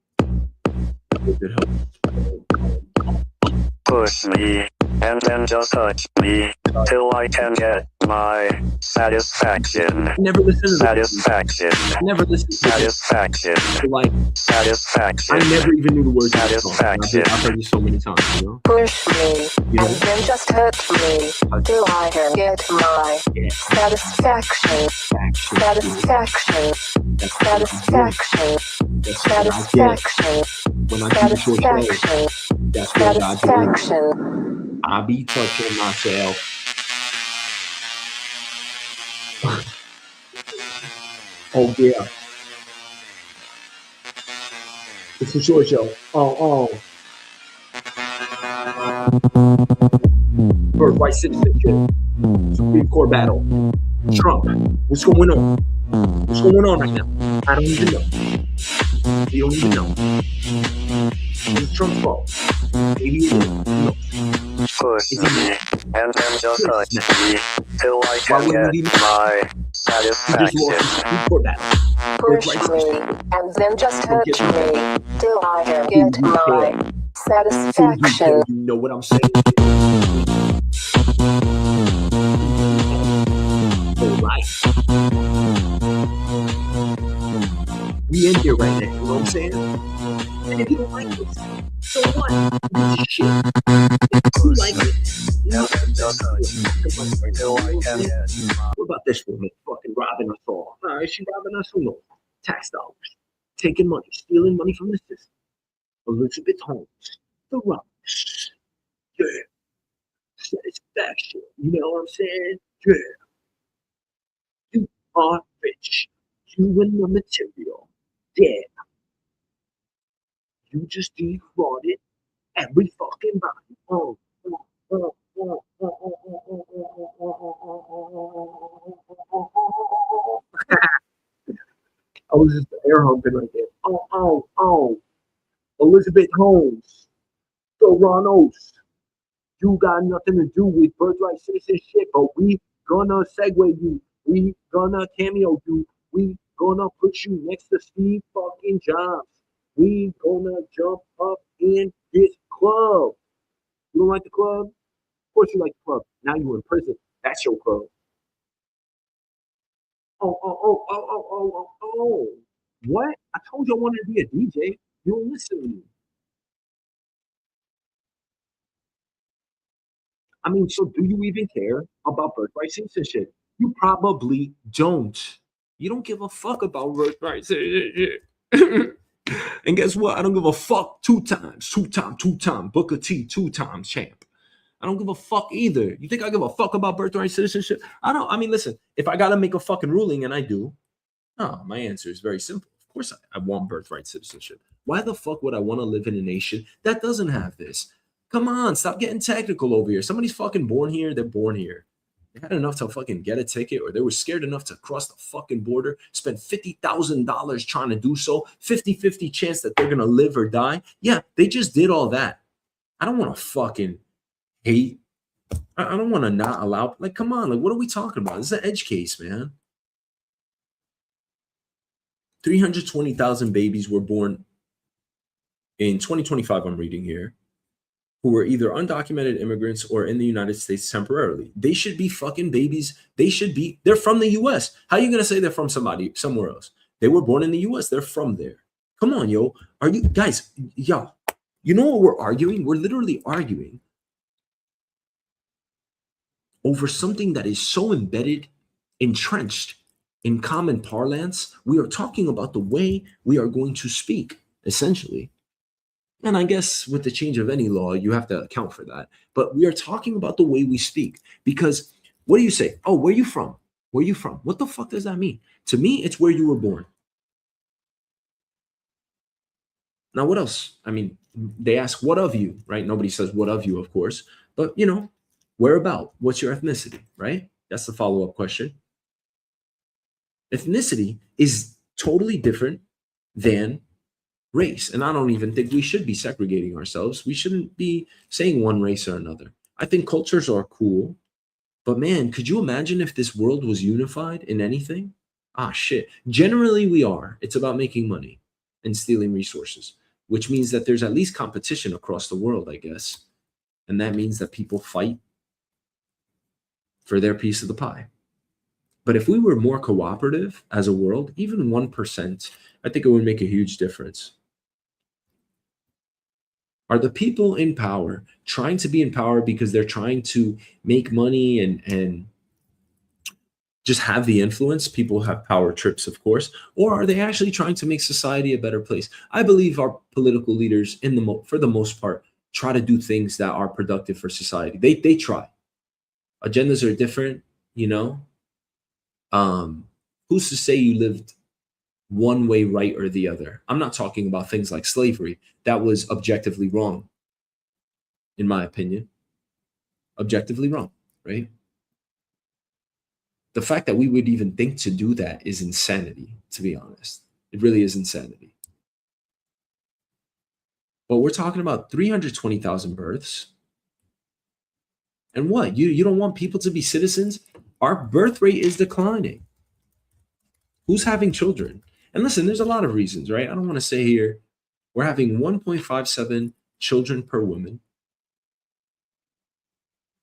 Push me, and then just touch me, till I can get my satisfaction. Never listen to satisfaction. Never listen to satisfaction. Like satisfaction. I never even knew the words. Satisfaction. I've heard it so many times, you know. Push me, and then just touch me, till I can get my satisfaction. Satisfaction. Satisfaction. Satisfaction. When I do short shows, that's what I do. Satisfaction. I be touching myself. Oh yeah. It's a short show. Oh. Birthright citizenship. Supreme Court battle. Trump. What's going on? What's going on right now? I don't even know. You don't even know. It's Trump's fault. Maybe it is. No. Push me, and then just touch me, till I can get my satisfaction. Push me, and then just touch me, till I can get my satisfaction. You know what I'm saying? Alright. We in here right now, you know what I'm saying? And if you don't like this, so what? This shit. If you like it, what about this woman fucking robbing us all? Is she robbing us? Who knows? Tax dollars. Taking money, stealing money from the system. Elizabeth Holmes. The rocks. Yeah. Satisfaction. You know what I'm saying? Yeah. You are rich. You and the material. Yeah. You just defrauded every fucking body. I was just air humping right there. Elizabeth Holmes. Theranos. You got nothing to do with birthright citizenship, but we gonna segue you. We gonna cameo you. We gonna put you next to Steve fucking Jobs. We gonna jump up in this club. You don't like the club? Of course you like the club. Now you're in prison. That's your club. Oh. What? I told you I wanted to be a DJ. You don't listen to me. I mean, so do you even care about birthright citizenship? You probably don't. You don't give a fuck about birthright citizenship. And guess what? I don't give a fuck two times. Booker T, 2 times champ. I don't give a fuck either. You think I give a fuck about birthright citizenship? I mean, listen, if I got to make a fucking ruling, and I do, my answer is very simple. Of course I want birthright citizenship. Why the fuck would I want to live in a nation that doesn't have this? Come on, stop getting technical over here. Somebody's fucking born here. They're born here. They had enough to fucking get a ticket, or they were scared enough to cross the fucking border, spend $50,000 trying to do so, 50-50 chance that they're going to live or die. Yeah, they just did all that. I don't want to fucking hate. I don't want to not allow. Like, come on. Like, what are we talking about? This is an edge case, man. 320,000 babies were born in 2025, I'm reading here. who are either undocumented immigrants or in the United States temporarily. They should be fucking babies. They're from the US. How are you going to say they're from somewhere else? They were born in the US. They're from there. Come on, yo. Are you guys, y'all, you know what we're arguing? We're literally arguing over something that is so embedded, entrenched in common parlance. We are talking about the way we are going to speak, essentially. And I guess with the change of any law, you have to account for that. But we are talking about the way we speak. Because what do you say? Oh, where you from? Where you from? What the fuck does that mean? To me, it's where you were born. Now, what else? I mean, they ask, what of you, right? Nobody says, what of you, of course. But, you know, where about? What's your ethnicity, right? That's the follow-up question. Ethnicity is totally different than race. And I don't even think we should be segregating ourselves. We shouldn't be saying one race or another. I think cultures are cool. But man, could you imagine if this world was unified in anything? Ah, shit. Generally, we are. It's about making money and stealing resources, which means that there's at least competition across the world, I guess. And that means that people fight for their piece of the pie. But if we were more cooperative as a world, even 1%, I think it would make a huge difference. Are the people in power trying to be in power because they're trying to make money and just have the influence? People have power trips, of course. Or are they actually trying to make society a better place? I believe our political leaders, for the most part, try to do things that are productive for society. They try. Agendas are different, you know. Who's to say you lived one way right or the other? I'm not talking about things like slavery. That was objectively wrong, in my opinion. Objectively wrong, right? The fact that we would even think to do that is insanity, to be honest. It really is insanity. But we're talking about 320,000 births. And what? You don't want people to be citizens? Our birth rate is declining. Who's having children? And listen, there's a lot of reasons, right? I don't want to say here we're having 1.57 children per woman.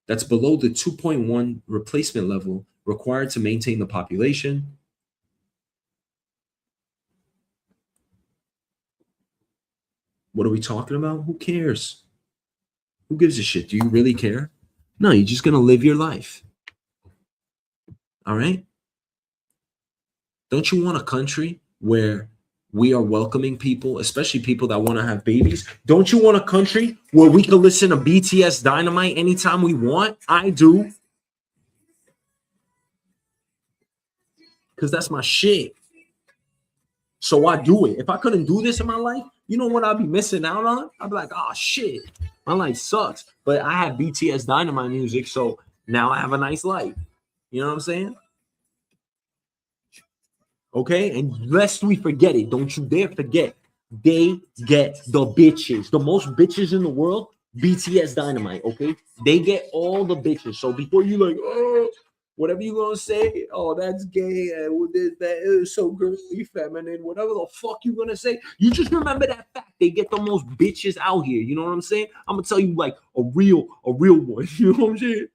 That's below the 2.1 replacement level required to maintain the population. What are we talking about? Who cares? Who gives a shit? Do you really care? No, you're just going to live your life. All right? Don't you want a country where we are welcoming people, especially people that want to have babies? Don't you want a country where we can listen to BTS Dynamite anytime we want? I do. Because that's my shit. So I do it. If I couldn't do this in my life, you know what I'd be missing out on? I'd be like, oh, shit. My life sucks. But I have BTS Dynamite music, so now I have a nice life. You know what I'm saying? Okay, and lest we forget it, don't you dare forget, they get the bitches, the most bitches in the world. BTS Dynamite, okay, they get all the bitches. So before you like, oh, whatever you gonna say, oh, that's gay, and that is so girly, feminine, whatever the fuck you gonna say, you just remember that fact. They get the most bitches out here. You know what I'm saying? I'm gonna tell you like a real one. You know what I'm saying?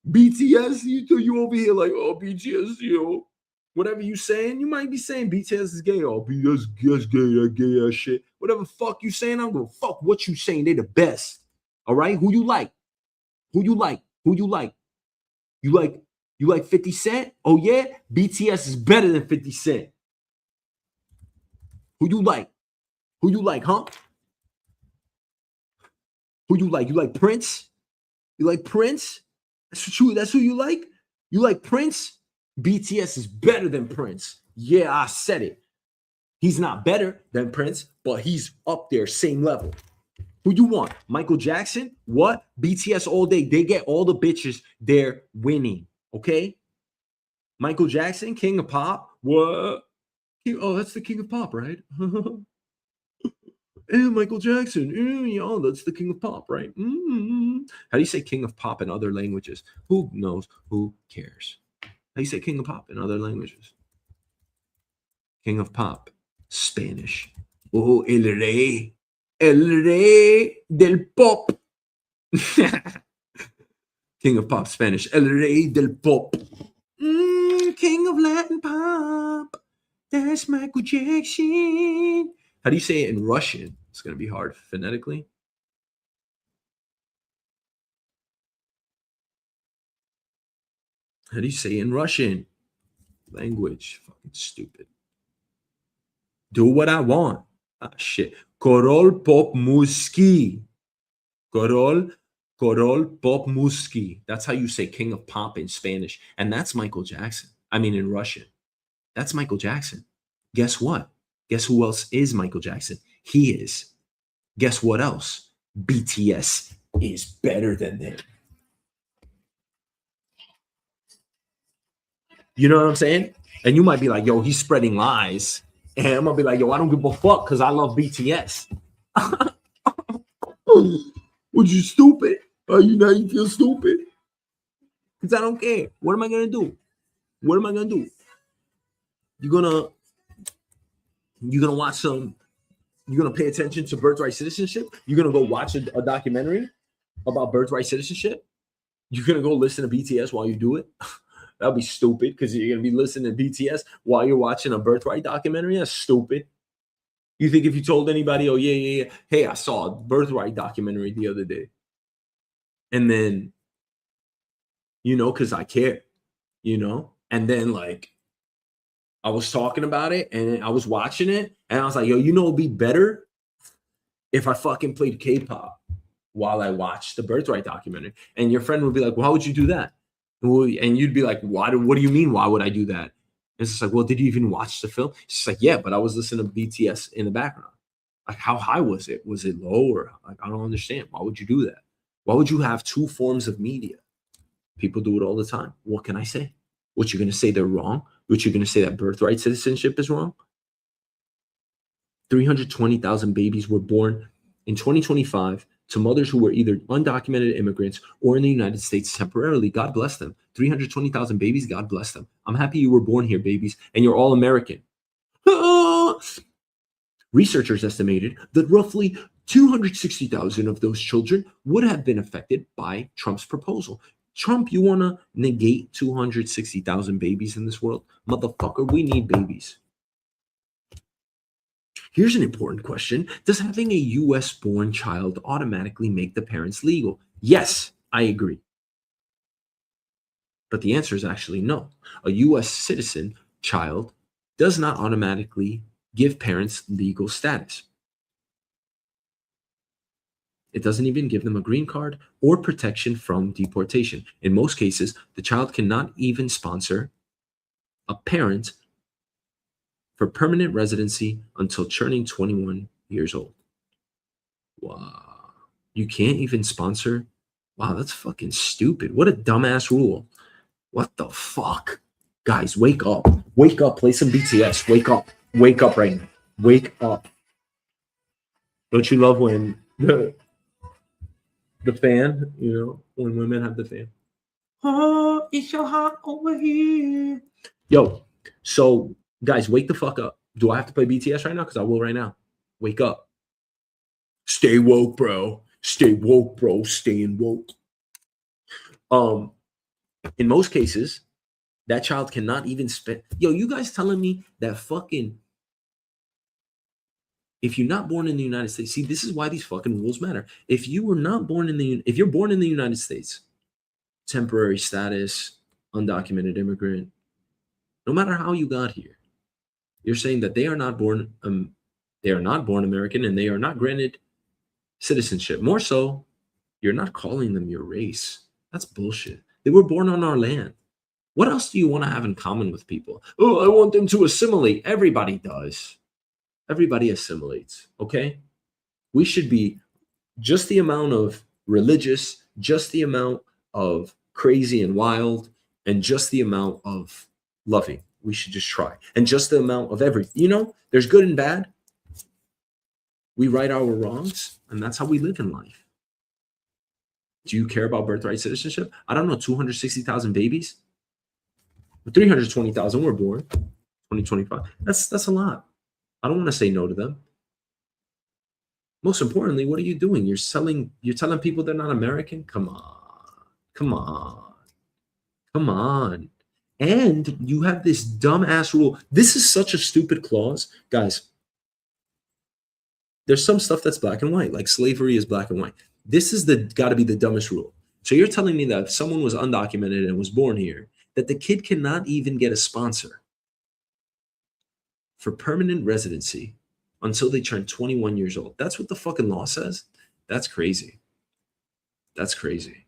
BTS, you over here like, oh, BTS, you know. Whatever you saying, you might be saying BTS is gay. Oh, BTS is gay, that gay ass shit. Whatever the fuck you saying, I'm gonna fuck what you saying. They the best. All right? Who you like? Who you like? Who you like? You like 50 Cent? Oh yeah? BTS is better than 50 Cent. Who you like? Who you like, huh? Who you like? You like Prince? You like Prince? That's who you like? You like Prince? BTS is better than Prince. Yeah, I said it. He's not better than Prince, but he's up there, same level. Who you want? Michael Jackson? What? BTS all day. They get all the bitches. They're winning. Okay? Michael Jackson, king of pop. What? Oh, that's the king of pop, right? Michael Jackson. Yeah, that's the king of pop, right? How do you say king of pop in other languages? Who knows? Who cares? How do you say king of pop in other languages? King of pop, Spanish. Oh, el rey del pop. King of pop Spanish. El rey del pop. King of Latin pop. That's Michael Jackson. How do you say it in Russian? It's going to be hard phonetically. How do you say it in Russian? Language. Fucking stupid. Do what I want. Ah, shit. Korol pop muski. Korol pop muski. That's how you say king of pop in Spanish. And that's Michael Jackson. I mean, in Russian. That's Michael Jackson. Guess what? Guess who else is Michael Jackson? He is. Guess what else? BTS is better than them. You know what I'm saying? And you might be like, yo, he's spreading lies. And I'm going to be like, yo, I don't give a fuck because I love BTS. Would you stupid? Are you now you feel stupid? Because I don't care. What am I going to do? What am I going to do? You're gonna watch some, you're going to pay attention to birthright citizenship? You're going to go watch a documentary about birthright citizenship? You're going to go listen to BTS while you do it? That'll be stupid because you're going to be listening to BTS while you're watching a birthright documentary. That's stupid. You think if you told anybody, oh, yeah, hey, I saw a birthright documentary the other day. And then, because I care, and then like I was talking about it and I was watching it and I was like, yo, it'd be better if I fucking played K-pop while I watched the birthright documentary. And your friend would be like, well, how would you do that? And you'd be like, what do you mean? Why would I do that? And it's just like, well, did you even watch the film? It's just like, yeah, but I was listening to BTS in the background. Like, how high was it? Was it low? Or like, I don't understand. Why would you do that? Why would you have two forms of media? People do it all the time. What can I say? What, you're going to say they're wrong? What, you're going to say that birthright citizenship is wrong? 320,000 babies were born in 2025 to mothers who were either undocumented immigrants or in the United States temporarily. God bless them. 320,000 babies, God bless them. I'm happy you were born here, babies, and you're all American. Researchers estimated that roughly 260,000 of those children would have been affected by Trump's proposal. Trump, you want to negate 260,000 babies in this world? Motherfucker, we need babies. Here's an important question. Does having a U.S.-born child automatically make the parents legal? Yes, I agree. But the answer is actually no. A U.S. citizen child does not automatically give parents legal status. It doesn't even give them a green card or protection from deportation. In most cases, the child cannot even sponsor a parent for permanent residency until turning 21 years old. Wow. You can't even sponsor? Wow, that's fucking stupid. What a dumbass rule. What the fuck? Guys, wake up. Wake up. Play some BTS. Wake up. Wake up right now. Wake up. Don't you love when the fan, when women have the fan? Oh, it's so hot over here. Yo, so guys, wake the fuck up. Do I have to play BTS right now? Because I will right now. Wake up. Stay woke, bro. Stay woke, bro. Staying woke. In most cases, that child cannot even spend. Yo, you guys telling me that fucking, if you're not born in the United States, see, this is why these fucking rules matter. If you're born in the United States, temporary status, undocumented immigrant, no matter how you got here, you're saying that they are not born American and they are not granted citizenship. More so, you're not calling them your race. That's bullshit. They were born on our land. What else do you want to have in common with people? Oh, I want them to assimilate. Everybody does. Everybody assimilates, okay? We should be just the amount of religious, just the amount of crazy and wild, and just the amount of loving. We should just try. And just the amount of everything. There's good and bad. We right our wrongs, and that's how we live in life. Do you care about birthright citizenship? I don't know, 260,000 babies? 320,000 were born 2025. That's a lot. I don't want to say no to them. Most importantly, what are you doing? You're telling people they're not American? Come on. And you have this dumbass rule. This is such a stupid clause. Guys, there's some stuff that's black and white, like slavery is black and white. This is got to be the dumbest rule. So you're telling me that if someone was undocumented and was born here, that the kid cannot even get a sponsor for permanent residency until they turn 21 years old. That's what the fucking law says. That's crazy. That's crazy.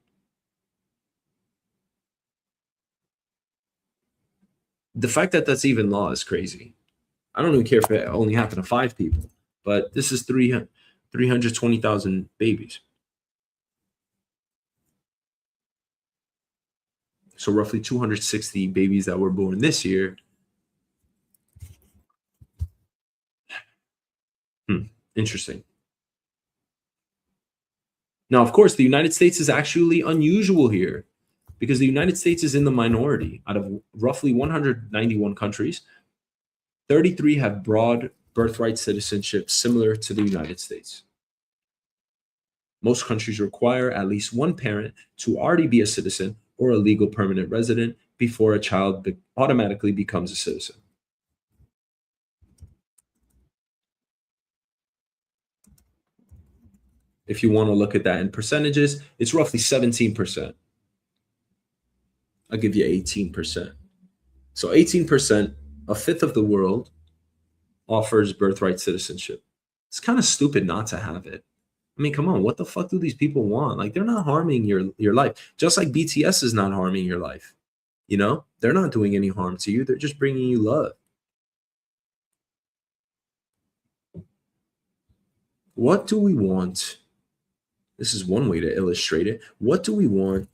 The fact that that's even law is crazy. I don't even care if it only happened to 5 people, but this is 320,000 babies. So roughly 260 babies that were born this year. Interesting. Now, of course, the United States is actually unusual here because the United States is in the minority. Out of roughly 191 countries, 33 have broad birthright citizenship similar to the United States. Most countries require at least one parent to already be a citizen or a legal permanent resident before a child automatically becomes a citizen. If you want to look at that in percentages, it's roughly 17%. I'll give you 18%. So 18%, a fifth of the world, offers birthright citizenship. It's kind of stupid not to have it. I mean, come on, what the fuck do these people want? Like, they're not harming your life. Just like BTS is not harming your life. You know, they're not doing any harm to you. They're just bringing you love. What do we want? This is one way to illustrate it. What do we want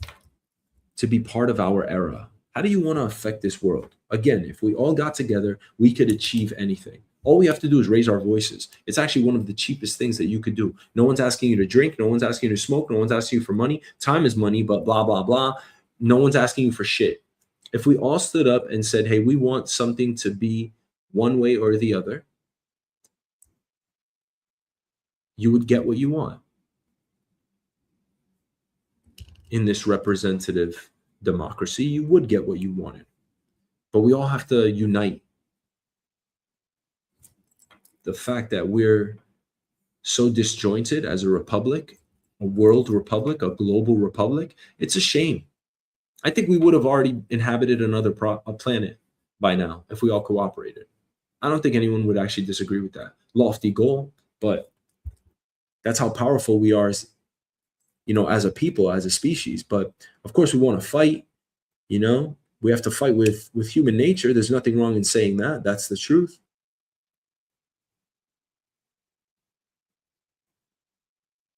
to be part of our era? How do you want to affect this world? Again, if we all got together, we could achieve anything. All we have to do is raise our voices. It's actually one of the cheapest things that you could do. No one's asking you to drink. No one's asking you to smoke. No one's asking you for money. Time is money, but blah, blah, blah. No one's asking you for shit. If we all stood up and said, hey, we want something to be one way or the other, you would get what you want in this representative democracy. You would get what you wanted, but we all have to unite. The fact that we're so disjointed as a republic, a world republic, a global republic, it's a shame. I think we would have already inhabited another planet by now if we all cooperated. I don't think anyone would actually disagree with that. Lofty goal, but that's how powerful we are as, you know, as a people, as a species. But of course we want to fight, you know, we have to fight with human nature. There's nothing wrong in saying that. That's the truth.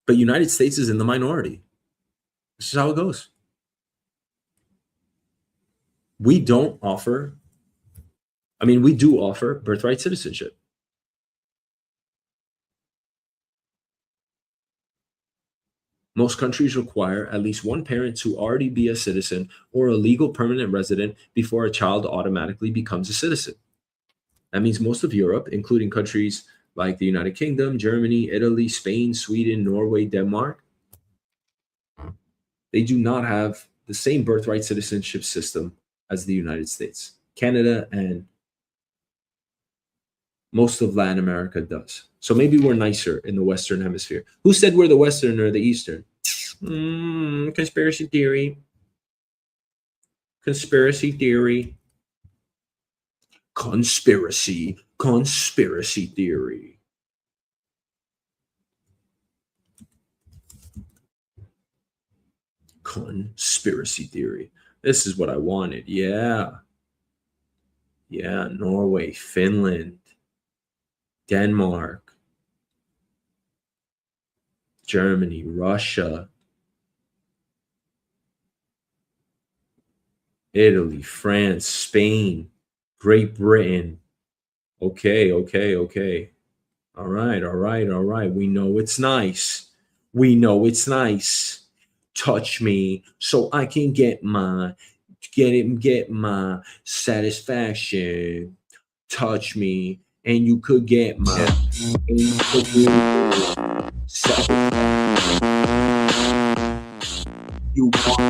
But United States is in the minority. This is how it goes. We do offer birthright citizenship. Most countries require at least one parent to already be a citizen or a legal permanent resident before a child automatically becomes a citizen. That means most of Europe, including countries like the United Kingdom, Germany, Italy, Spain, Sweden, Norway, Denmark, they do not have the same birthright citizenship system as the United States. Canada and most of Latin America does. So maybe we're nicer in the Western Hemisphere. Who said we're the Western or the Eastern? Conspiracy theory. Conspiracy theory. Conspiracy theory. Conspiracy theory. This is what I wanted. Yeah, Norway, Finland, Denmark, Germany, Russia, Italy, France, Spain, Great Britain. Okay. All right. We know it's nice. Touch me so I can get my satisfaction. Touch me and you could get my. Second, you want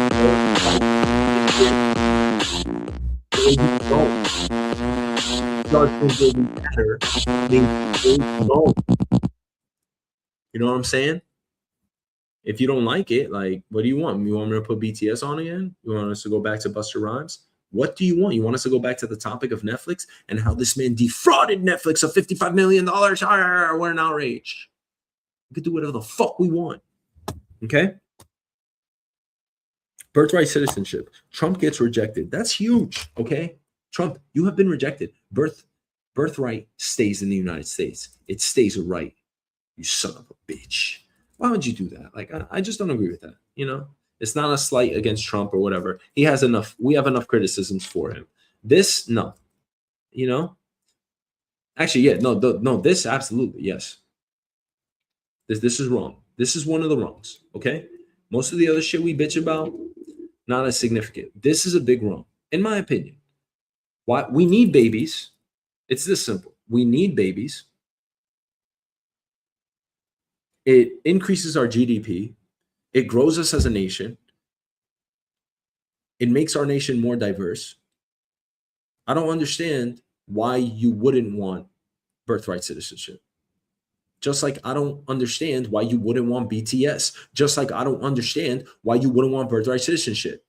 you don't. Doesn't really matter. They don't. You know what I'm saying? If you don't like it, like, what do you want? You want me to put BTS on again? You want us to go back to Busta Rhymes? What do you want? You want us to go back to the topic of Netflix and how this man defrauded Netflix of $55 million? We're in outrage. We could do whatever the fuck we want. Okay? Birthright citizenship. Trump gets rejected. That's huge. Okay? Trump, you have been rejected. Birthright stays in the United States. It stays a right. You son of a bitch. Why would you do that? Like, I just don't agree with that. You know, it's not a slight against Trump or whatever. He has enough. We have enough criticisms for him. This, no. You know, actually, yeah, no. This, absolutely, yes. This is wrong. This is one of the wrongs. Okay, most of the other shit we bitch about, not as significant. This is a big wrong, in my opinion. Why we need babies? It's this simple. We need babies. It increases our GDP. It grows us as a nation. It makes our nation more diverse. I don't understand why you wouldn't want birthright citizenship. Just like I don't understand why you wouldn't want BTS. Just like I don't understand why you wouldn't want birthright citizenship.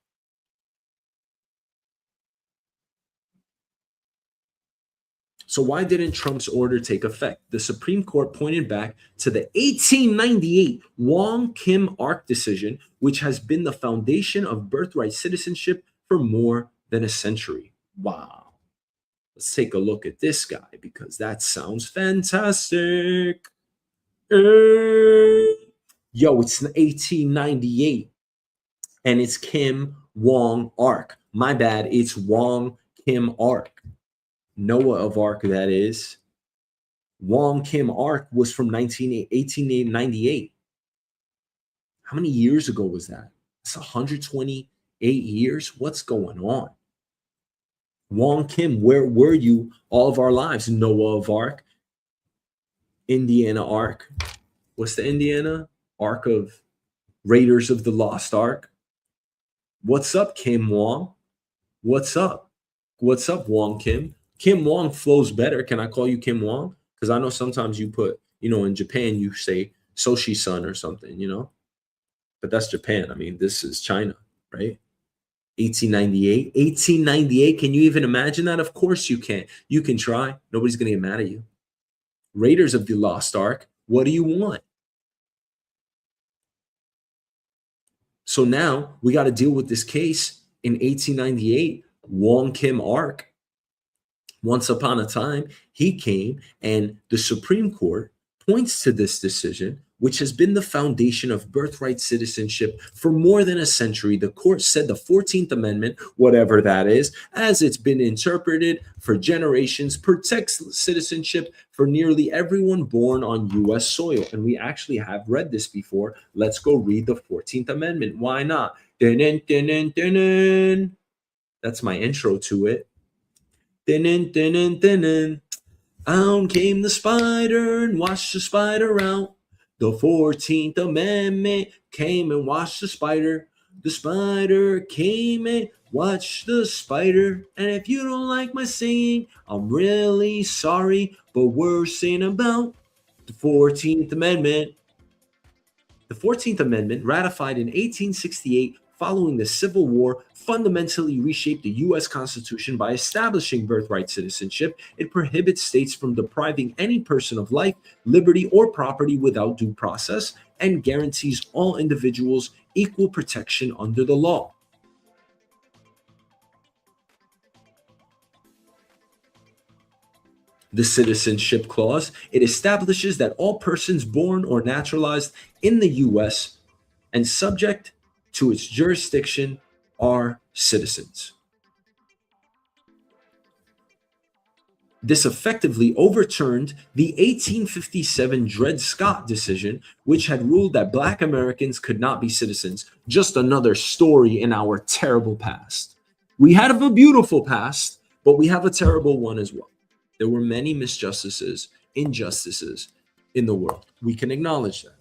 So why didn't Trump's order take effect? The Supreme Court pointed back to the 1898 Wong Kim Ark decision, which has been the foundation of birthright citizenship for more than a century. Wow. Let's take a look at this guy because that sounds fantastic. Yo, it's 1898 and it's Kim Wong Ark. My bad, it's Wong Kim Ark. Noah of Ark, that is. Wong Kim Ark was from 1898. How many years ago was that? It's 128 years. What's going on? Wong Kim, where were you all of our lives? Noah of Ark, Indiana Ark. What's the Indiana? Ark of Raiders of the Lost Ark. What's up, Kim Wong? What's up? What's up, Wong Kim? Kim Wong flows better. Can I call you Kim Wong? Because I know sometimes you put, you know, in Japan, you say Soshi-san or something, you know? But that's Japan. I mean, this is China, right? 1898. 1898. Can you even imagine that? Of course you can. You can try. Nobody's going to get mad at you. Raiders of the Lost Ark. What do you want? So now we got to deal with this case in 1898. Wong Kim Ark. Once upon a time, he came and the Supreme Court points to this decision, which has been the foundation of birthright citizenship for more than a century. The court said the 14th Amendment, whatever that is, as it's been interpreted for generations, protects citizenship for nearly everyone born on U.S. soil. And we actually have read this before. Let's go read the 14th Amendment. Why not? Dun-dun, dun-dun, dun-dun. That's my intro to it. Dun-dun, dun-dun, dun-dun. Out came the spider and washed the spider out. The 14th Amendment came and watched the spider. The spider came and watched the spider. And if you don't like my singing, I'm really sorry, but we're singing about the 14th Amendment. The 14th Amendment, ratified in 1868 following the Civil War, fundamentally reshaped the U.S. Constitution by establishing birthright citizenship. It prohibits states from depriving any person of life, liberty, or property without due process, and guarantees all individuals equal protection under the law. The Citizenship Clause, it establishes that all persons born or naturalized in the U.S. and subject to its jurisdiction are citizens. This effectively overturned the 1857 Dred Scott decision, which had ruled that Black Americans could not be citizens. Just another story in our terrible past. We have a beautiful past, but we have a terrible one as well. There were many injustices in the world. We can acknowledge that.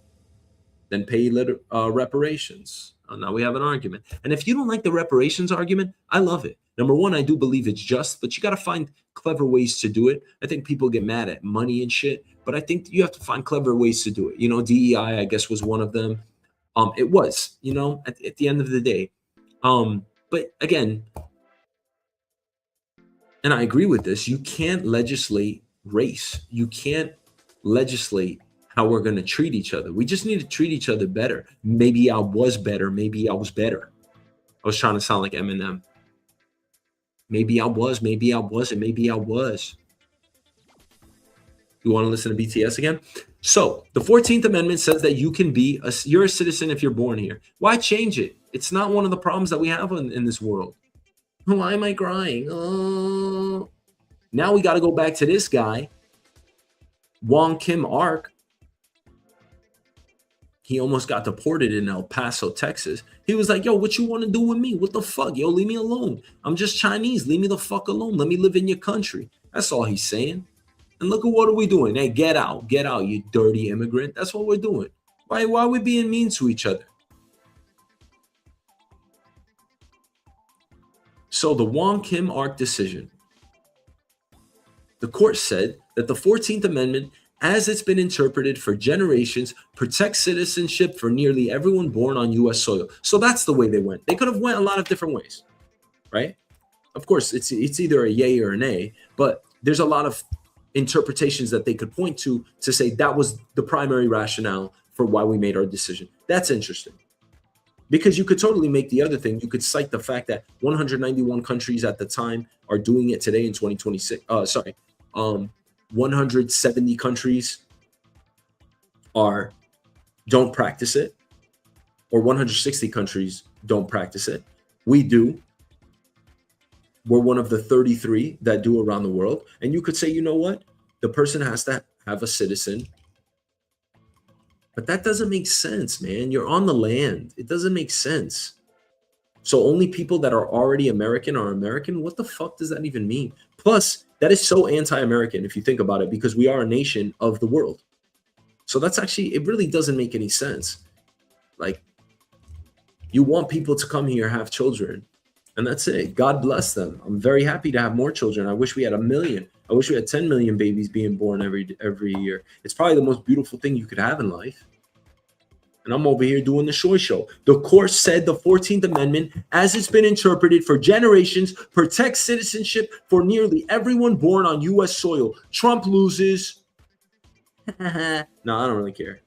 then pay reparations. Now we have an argument. And if you don't like the reparations argument, I love it. Number one, I do believe it's just, but you got to find clever ways to do it. I think people get mad at money and shit, but I think you have to find clever ways to do it. You know, DEI, I guess, was one of them. It was, you know, at the end of the day. But again, and I agree with this, you can't legislate race. You can't legislate how we're going to treat each other. We just need to treat each other better. Maybe I was better. Maybe I was better. I was trying to sound like Eminem. Maybe I was. Maybe I wasn't. Maybe I was. You want to listen to BTS again? So the 14th Amendment says that you can be you're a citizen if you're born here. Why change it? It's not one of the problems that we have in this world. Why am I crying? Oh. Now we got to go back to this guy, Wong Kim Ark. He almost got deported in El Paso, Texas. He was like, yo, what you want to do with me? What the fuck? Yo, leave me alone. I'm just Chinese. Leave me the fuck alone. Let me live in your country. That's all he's saying. And look at what are we doing? Hey, get out, you dirty immigrant. That's what we're doing. Why are we being mean to each other? So the Wong Kim Ark decision. The court said that the 14th Amendment, as it's been interpreted for generations, protects citizenship for nearly everyone born on U.S. soil. So that's the way they went. They could have went a lot of different ways, right? Of course, it's either a yay or an A, but there's a lot of interpretations that they could point to say that was the primary rationale for why we made our decision. That's interesting. Because you could totally make the other thing. You could cite the fact that 191 countries at the time are doing it today in 2026. 170 countries don't practice it, or 160 countries don't practice it. We do. We're one of the 33 that do around the world. And you could say, you know what? The person has to have a citizen. But that doesn't make sense, man. You're on the land. It doesn't make sense. So only people that are already American are American? What the fuck does that even mean? Plus, that is so anti-American if you think about it, because we are a nation of the world. So that's actually, it really doesn't make any sense. Like, you want people to come here, have children, and that's it. God bless them. I'm very happy to have more children. I wish we had 1 million. I wish we had 10 million babies being born every year. It's probably the most beautiful thing you could have in life. And I'm over here doing the Shoy show. The court said the 14th Amendment, as it's been interpreted for generations, protects citizenship for nearly everyone born on U.S. soil. Trump loses. No, I don't really care.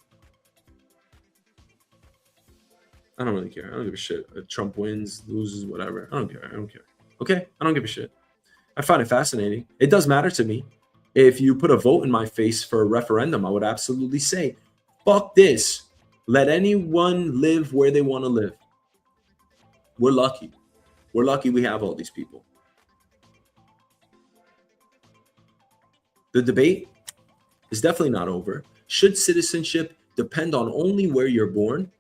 I don't really care. I don't give a shit. If Trump wins, loses, whatever. I don't care. Okay? I don't give a shit. I find it fascinating. It does matter to me. If you put a vote in my face for a referendum, I would absolutely say, fuck this. Let anyone live where they want to live. We're lucky. We're lucky we have all these people. The debate is definitely not over. Should citizenship depend on only where you're born?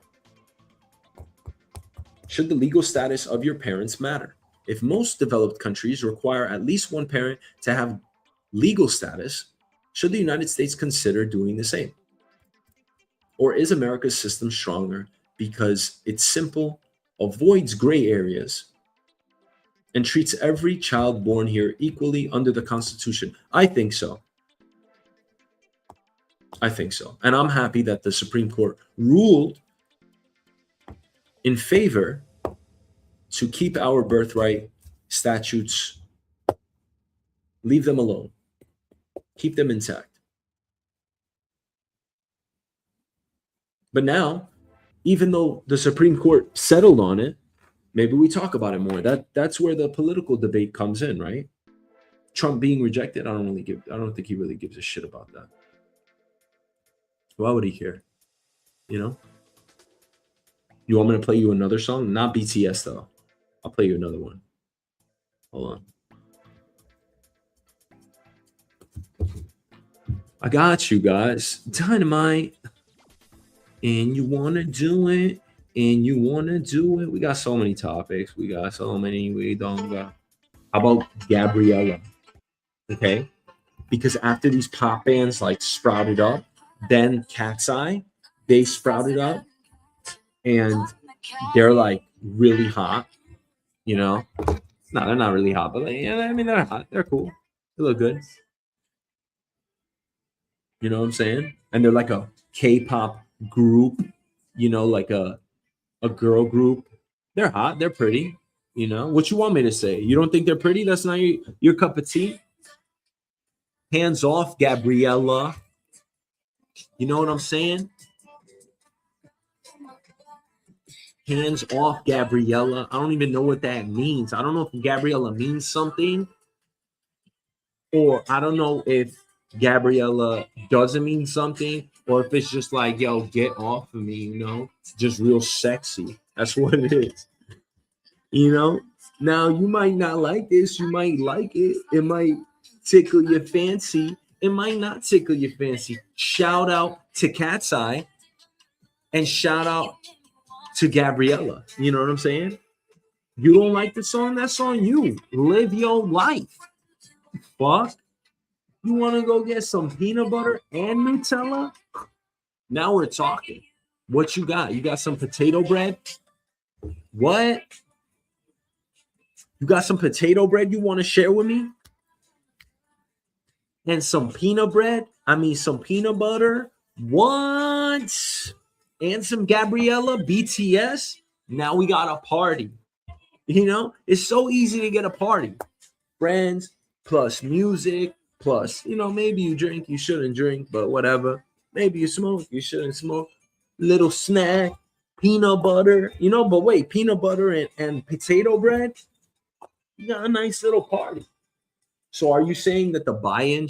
Should the legal status of your parents matter? If most developed countries require at least one parent to have legal status, should the United States consider doing the same? Or is America's system stronger because it's simple, avoids gray areas, and treats every child born here equally under the Constitution? I think so. And I'm happy that the Supreme Court ruled in favor to keep our birthright statutes, leave them alone, keep them intact. But now, even though the Supreme Court settled on it, maybe we talk about it more. That's where the political debate comes in, right? Trump being rejected, I don't think he really gives a shit about that. Why would he care? You know? You want me to play you another song? Not BTS though. I'll play you another one. Hold on. I got you guys. Dynamite. And you want to do it. We got so many topics. We don't got. How about Gabriella? Okay. Because after these pop bands like sprouted up, then Cat's Eye, they sprouted up. and they're like really hot, you know. No, they're not really hot, but like, yeah, I mean they're hot. They're cool. They look good. You know what I'm saying? And they're like a K-pop group, you know, like a girl group. They're hot. They're pretty. You know what you want me to say? You don't think they're pretty? That's not your cup of tea. Hands off, Gabriella. You know what I'm saying? Hands off, Gabriella. I don't even know what that means. I don't know if Gabriella means something, or I don't know if Gabriella doesn't mean something, or if it's just like, yo, get off of me, you know? It's just real sexy. That's what it is. You know? Now, you might not like this. You might like it. It might tickle your fancy. It might not tickle your fancy. Shout out to Cat's Eye and shout out to Gabriella. You know what I'm saying? You don't like the song? That's on you. Live your life. Fuck. You want to go get some peanut butter and Nutella? Now we're talking. What you got? You got some potato bread? What? You got some potato bread you want to share with me? And some peanut bread? I mean, some peanut butter? What? And some Gabriella BTS? Now we got a party. You know, it's so easy to get a party. Friends plus music plus, you know, maybe you drink, you shouldn't drink, but whatever. Maybe you smoke, you shouldn't smoke. Little snack, peanut butter, you know, but wait, peanut butter and potato bread? You got a nice little party. So are you saying that the buy-in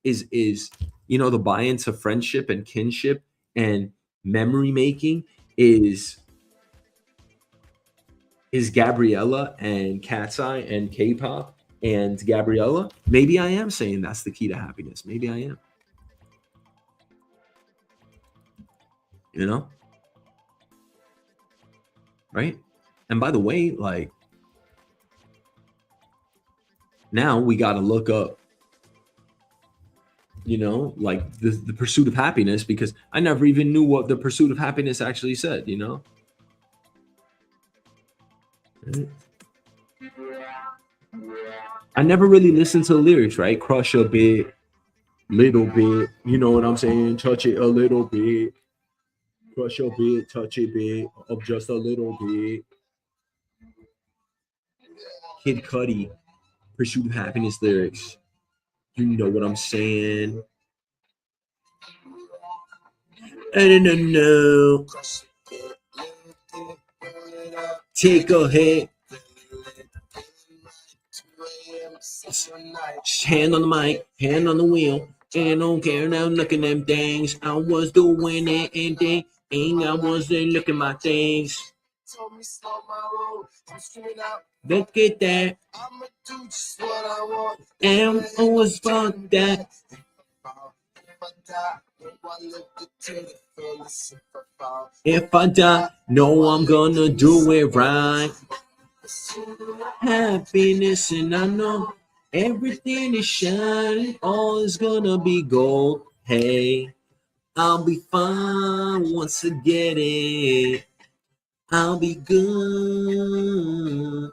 is you know, the buy-in to friendship and kinship and memory making is Gabriella and Cat's Eye and K-pop and Gabriella? Maybe I am saying that's the key to happiness. Maybe I am. You know? Right? And by the way, like, now we got to look up, you know, like the pursuit of happiness, because I never even knew what the pursuit of happiness actually said, you know? Right? I never really listened to the lyrics, right? Crush a bit, little bit, you know what I'm saying? Touch it a little bit, crush a bit, touch a bit, of just a little bit. Kid Cudi, pursuit of happiness lyrics. You know what I'm saying? I don't know. Take a hit. Hand on the mic, hand on the wheel. And don't care now, look at them things. I was doing it and they ain't. I wasn't looking my things. Look at that. And I was fuck that. If I die, no, I'm gonna do it right. Happiness, and I know everything is shining, all is gonna be gold. Hey, I'll be fine once I get it. I'll be good.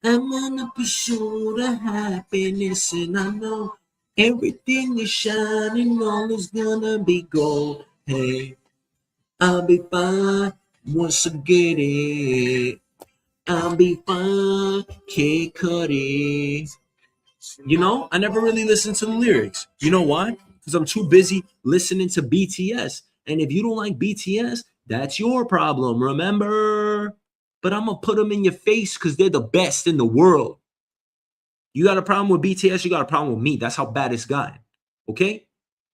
I'm on the pursuit of happiness, and I know everything is shining, all is gonna be gold. Hey, I'll be fine once I get it. I'll be fine, Kid Cudi. You know, I never really listened to the lyrics. You know why? Because I'm too busy listening to BTS. And if you don't like BTS, that's your problem, remember? But I'm going to put them in your face because they're the best in the world. You got a problem with BTS, you got a problem with me. That's how bad it's gotten. Okay?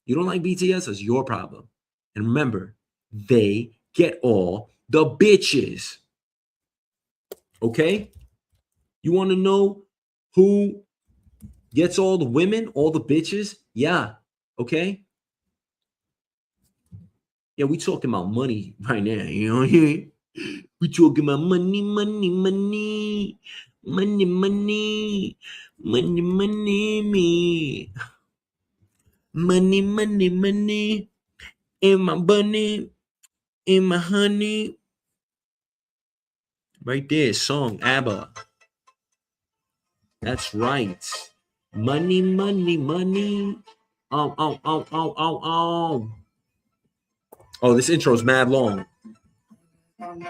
You don't like BTS, that's your problem. And remember, they get all the bitches. Okay? You want to know who gets all the women, all the bitches? Yeah. Okay? Yeah, we talking about money right now. You know what I mean? We talking about money, money, money. Money, money. Money, money, me. Money, money, money. And my bunny. And my honey. Right there, song, ABBA. That's right. Money, money, money. Oh. Oh, this intro's mad long. Ain't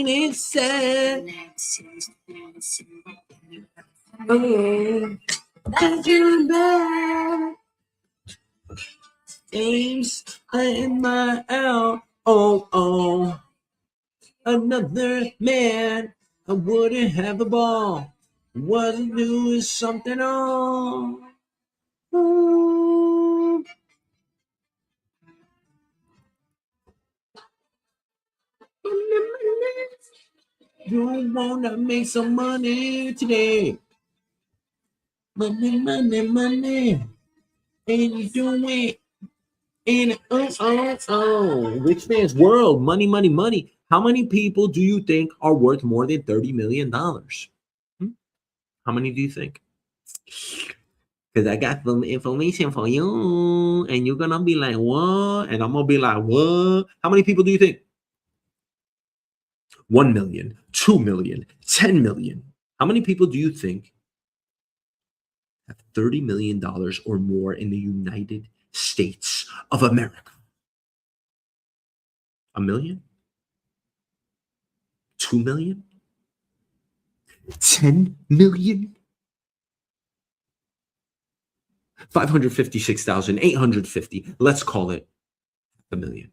it sad? Oh, that you're back. James, I am my L. Oh. Another man, I wouldn't have the ball. What I do is something on. Ooh. You wanna make some money today? Money. And you do it. And Rich man's world. Money. How many people do you think are worth more than $30 million? How many do you think? Because I got some information for you, and you're gonna be like, what? And I'm gonna be like, what? How many people do you think? 1 million, 2 million, 10 million. How many people do you think have $30 million or more in the United States of America? 1 million? 2 million? 10 million? 556,850. Let's call it a million.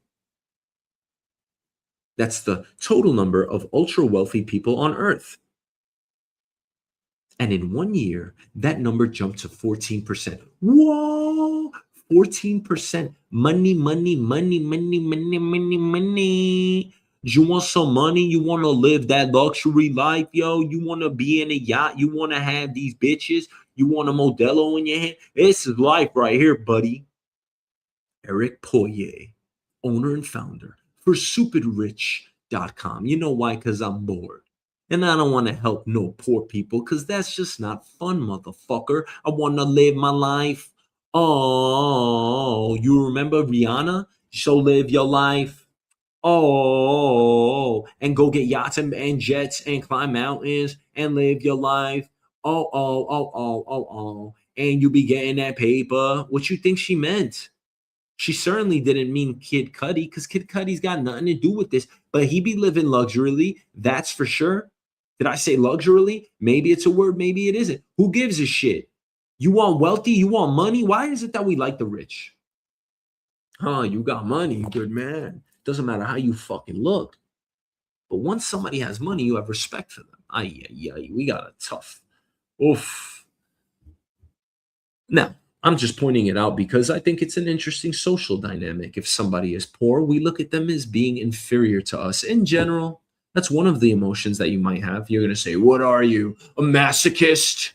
That's the total number of ultra wealthy people on Earth. And in 1 year, that number jumped to 14%. Whoa! 14%. Money. You want some money? You want to live that luxury life, yo? You want to be in a yacht? You want to have these bitches? You want a Modelo in your hand? This is life right here, buddy. Eric Poirier, owner and founder for StupidRich.com. You know why? Because I'm bored. And I don't want to help no poor people because that's just not fun, motherfucker. I want to live my life. Oh, you remember Rihanna? So live your life. Oh, and go get yachts and jets and climb mountains and live your life. Oh. And you be getting that paper. What you think she meant? She certainly didn't mean Kid Cudi because Kid Cudi's got nothing to do with this. But he be living luxuriously, that's for sure. Did I say luxuriously? Maybe it's a word, maybe it isn't. Who gives a shit? You want wealthy? You want money? Why is it that we like the rich? You got money, good man. Doesn't matter how you fucking look. But once somebody has money, you have respect for them. We got a tough. Oof. Now, I'm just pointing it out because I think it's an interesting social dynamic. If somebody is poor, we look at them as being inferior to us. In general, that's one of the emotions that you might have. You're going to say, what are you? A masochist?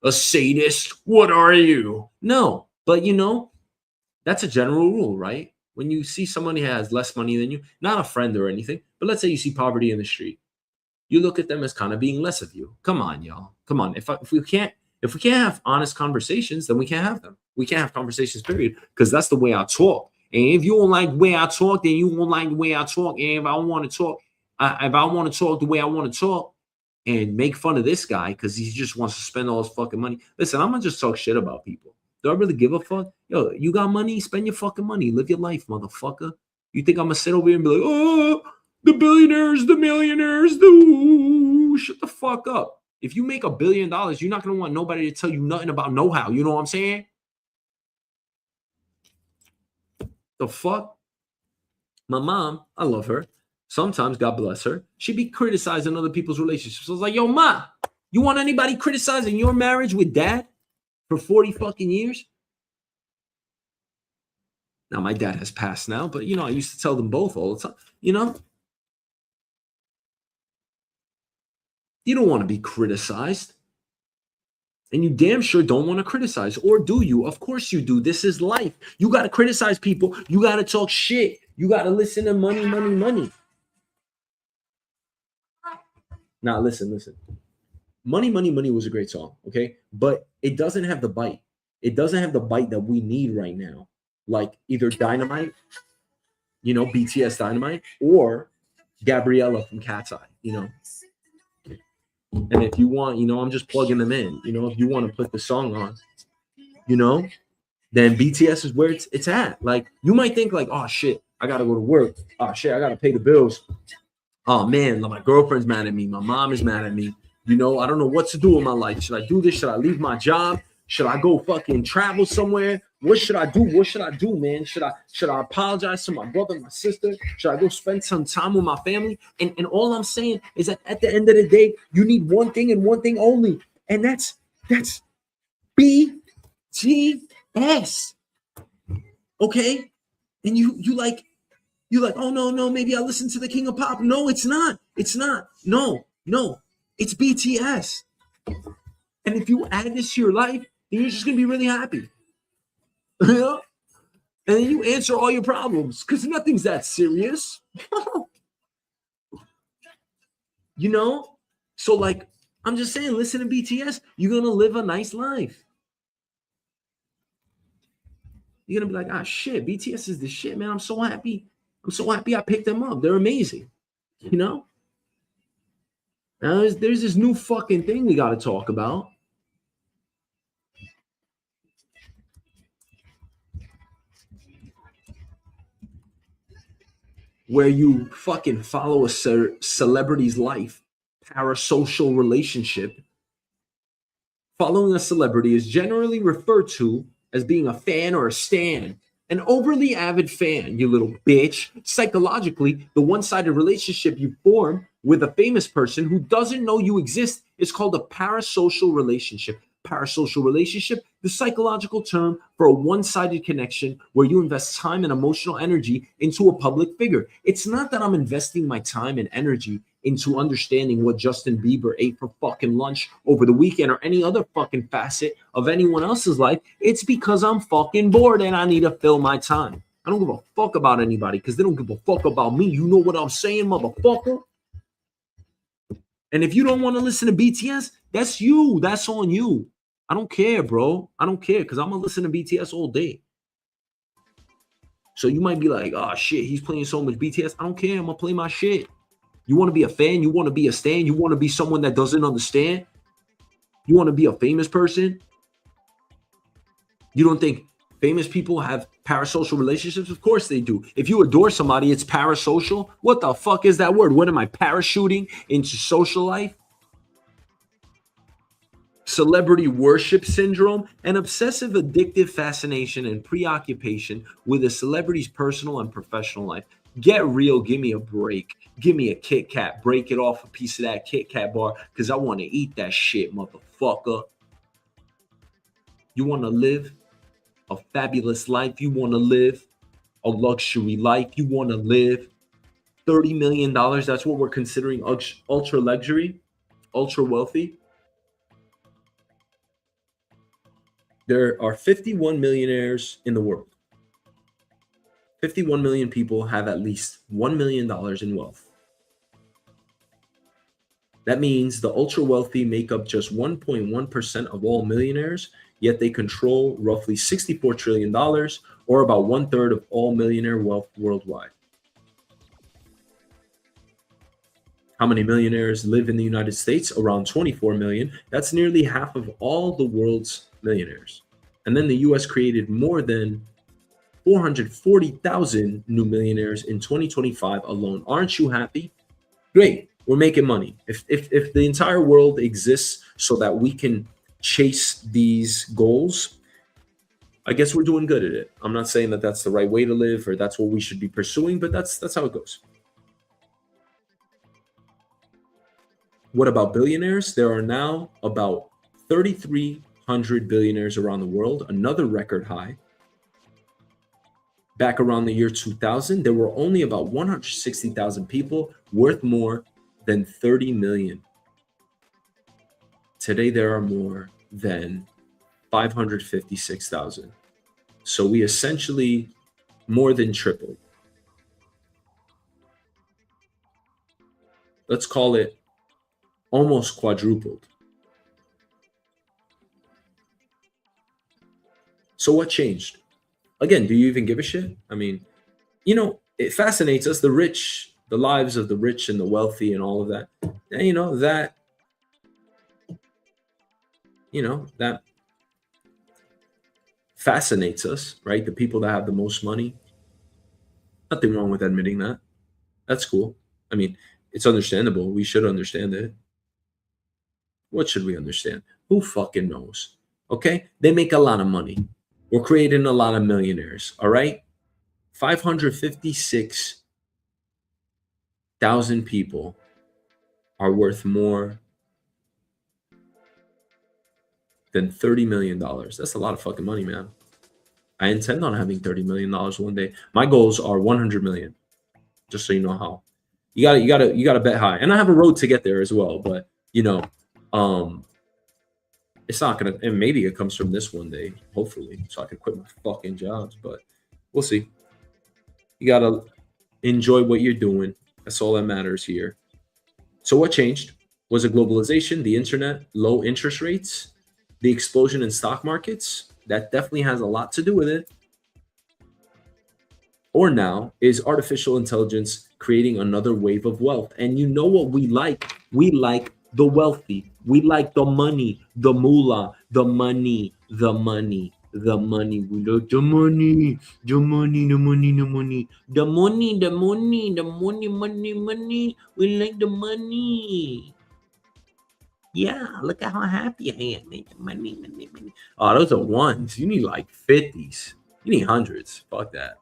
A sadist? What are you? No, but that's a general rule, right? When you see someone who has less money than you, not a friend or anything, but let's say you see poverty in the street, you look at them as kind of being less of you. Come on, y'all. Come on. If we can't have honest conversations, then we can't have them. We can't have conversations, period, because that's the way I talk. And if you don't like the way I talk, then you won't like the way I talk. And if I want to talk the way I want to talk and make fun of this guy because he just wants to spend all his fucking money. Listen, I'm going to just talk shit about people. Do I really give a fuck? Yo, you got money? Spend your fucking money. Live your life, motherfucker. You think I'm going to sit over here and be like, oh, the billionaires, the millionaires, shut the fuck up. If you make $1 billion, you're not going to want nobody to tell you nothing about know-how. You know what I'm saying? The fuck? My mom, I love her. Sometimes, God bless her, she'd be criticizing other people's relationships. I was like, yo, ma, you want anybody criticizing your marriage with dad for 40 fucking years? Now, my dad has passed now, but, I used to tell them both all the time, You don't want to be criticized. And you damn sure don't want to criticize. Or do you? Of course you do. This is life. You got to criticize people. You got to talk shit. You got to listen to money. Now, listen. Money was a great song, okay? But it doesn't have the bite. It doesn't have the bite that we need right now. like either Dynamite, BTS Dynamite, or Gabriella from Cat's Eye, And if you want, I'm just plugging them in. If you want to put the song on, then BTS is where it's at. Like, you might think like, oh shit, I gotta go to work. Oh shit, I gotta pay the bills. Oh man, my girlfriend's mad at me. My mom is mad at me. I don't know what to do with my life. Should I do this? Should I leave my job? Should I go fucking travel somewhere? What should I do? What should I do, man? Should I apologize to my brother, my sister? Should I go spend some time with my family? And all I'm saying is that at the end of the day, you need one thing and one thing only, and that's BTS. Okay? And you like, oh no, maybe I listen to the King of Pop. No, it's not. It's not. No, it's BTS. And if you add this to your life, then you're just gonna be really happy. And then you answer all your problems because nothing's that serious. So like, I'm just saying, listen to BTS. You're gonna live a nice life. You're gonna be like, ah, shit, BTS is the shit, man. I'm so happy I picked them up. They're amazing. Now there's this new fucking thing we got to talk about. Where you fucking follow a celebrity's life, parasocial relationship. Following a celebrity is generally referred to as being a fan or a stan. An overly avid fan, you little bitch. Psychologically, the one-sided relationship you form with a famous person who doesn't know you exist is called a parasocial relationship. Parasocial relationship, the psychological term for a one-sided connection where you invest time and emotional energy into a public figure. It's not that I'm investing my time and energy into understanding what Justin Bieber ate for fucking lunch over the weekend or any other fucking facet of anyone else's life. It's because I'm fucking bored and I need to fill my time. I don't give a fuck about anybody because they don't give a fuck about me. You know what I'm saying, motherfucker? And if you don't want to listen to BTS, that's you. That's on you. I don't care, bro. I don't care because I'm going to listen to BTS all day. So you might be like, oh, shit, he's playing so much BTS. I don't care. I'm going to play my shit. You want to be a fan? You want to be a stan? You want to be someone that doesn't understand? You want to be a famous person? You don't think famous people have parasocial relationships? Of course they do. If you adore somebody, it's parasocial. What the fuck is that word? What am I parachuting into social life? Celebrity worship syndrome, an obsessive addictive fascination and preoccupation with a celebrity's personal and professional life. Get real. Give me a break. Give me a Kit Kat. Break it off a piece of that Kit Kat bar because I want to eat that shit, motherfucker. You want to live a fabulous life. You want to live a luxury life. You want to live $30 million. That's what we're considering ultra luxury, ultra wealthy. There are 51 millionaires in the world. 51 million people have at least $1 million in wealth. That means the ultra wealthy make up just 1.1% of all millionaires, yet they control roughly $64 trillion, or about 1/3 of all millionaire wealth worldwide. How many millionaires live in the United States? Around 24 million. That's nearly half of all the world's millionaires. And then the US created more than 440,000 new millionaires in 2025 alone. Aren't you happy? Great. We're making money. If the entire world exists so that we can chase these goals, I guess we're doing good at it. I'm not saying that that's the right way to live or that's what we should be pursuing, but that's how it goes. What about billionaires? There are now about 3,300 billionaires around the world, another record high. Back around the year 2000, there were only about 160,000 people worth more than 30 million. Today, there are more than 556,000. So we essentially more than tripled. Let's call it almost quadrupled. So what changed? Again, do you even give a shit? I mean, it fascinates us, the rich, the lives of the rich and the wealthy and all of that. And that fascinates us, right? The people that have the most money. Nothing wrong with admitting that. That's cool. I mean, it's understandable. We should understand it. What should we understand? Who fucking knows? Okay? They make a lot of money. We're creating a lot of millionaires, all right? 556,000 people are worth more than $30 million. That's a lot of fucking money, man. I intend on having $30 million one day. My goals are 100 million. Just so you know how. You gotta bet high. And I have a road to get there as well. But it's not gonna, and maybe it comes from this one day, hopefully, so I can quit my fucking jobs. But we'll see. You gotta enjoy what you're doing. That's all that matters here. So what changed? Was it globalization, the internet, low interest rates, the explosion in stock markets? That definitely has a lot to do with it. Or now is artificial intelligence creating another wave of wealth? And you know what we like? We like the wealthy. We like the money, the moolah, the money, the money, the money. We like the money, the money, the money, the money, the money, the money, the money, money, money. We like the money. Yeah, look at how happy I am. Money, money, money. Oh, those are ones. You need like 50s. You need hundreds. Fuck that.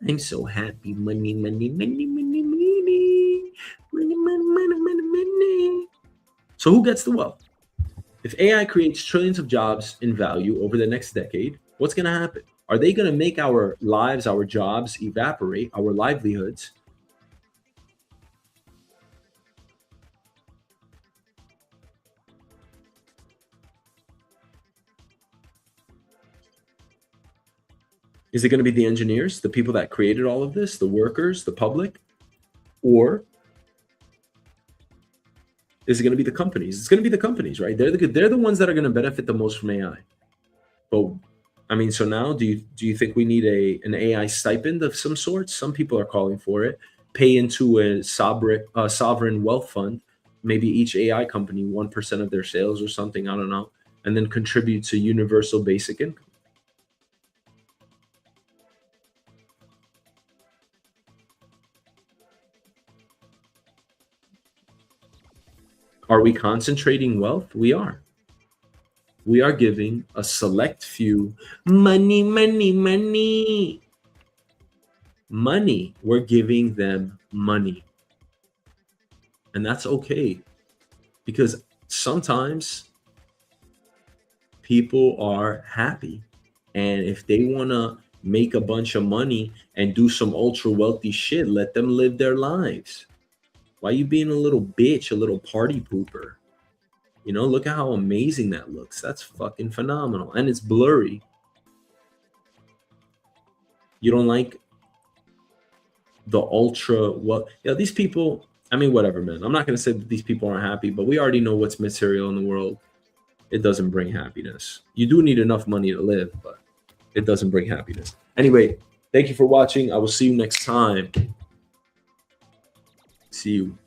I'm so happy. Money, money, money, money, money. Money, money, money, money, money. So who gets the wealth? If AI creates trillions of jobs in value over the next decade, what's going to happen? Are they going to make our lives, our jobs evaporate, our livelihoods? Is it going to be the engineers, the people that created all of this, the workers, the public? Or is it going to be the companies? It's going to be the companies, right? They're the ones that are going to benefit the most from AI. But I mean, so now do you think we need an AI stipend of some sort? Some people are calling for it. Pay into a sovereign wealth fund, maybe each AI company 1% of their sales or something, I don't know, and then contribute to universal basic income. Are we concentrating wealth? We are. We are giving a select few money, money, money. Money. We're giving them money. And that's okay. Because sometimes people are happy. And if they want to make a bunch of money and do some ultra wealthy shit, let them live their lives. Why are you being a little bitch, a little party pooper? Look at how amazing that looks. That's fucking phenomenal. And it's blurry. You don't like the ultra these people, I mean, whatever, man. I'm not going to say that these people aren't happy, but we already know what's material in the world. It doesn't bring happiness. You do need enough money to live, but it doesn't bring happiness. Anyway, thank you for watching. I will see you next time. See you.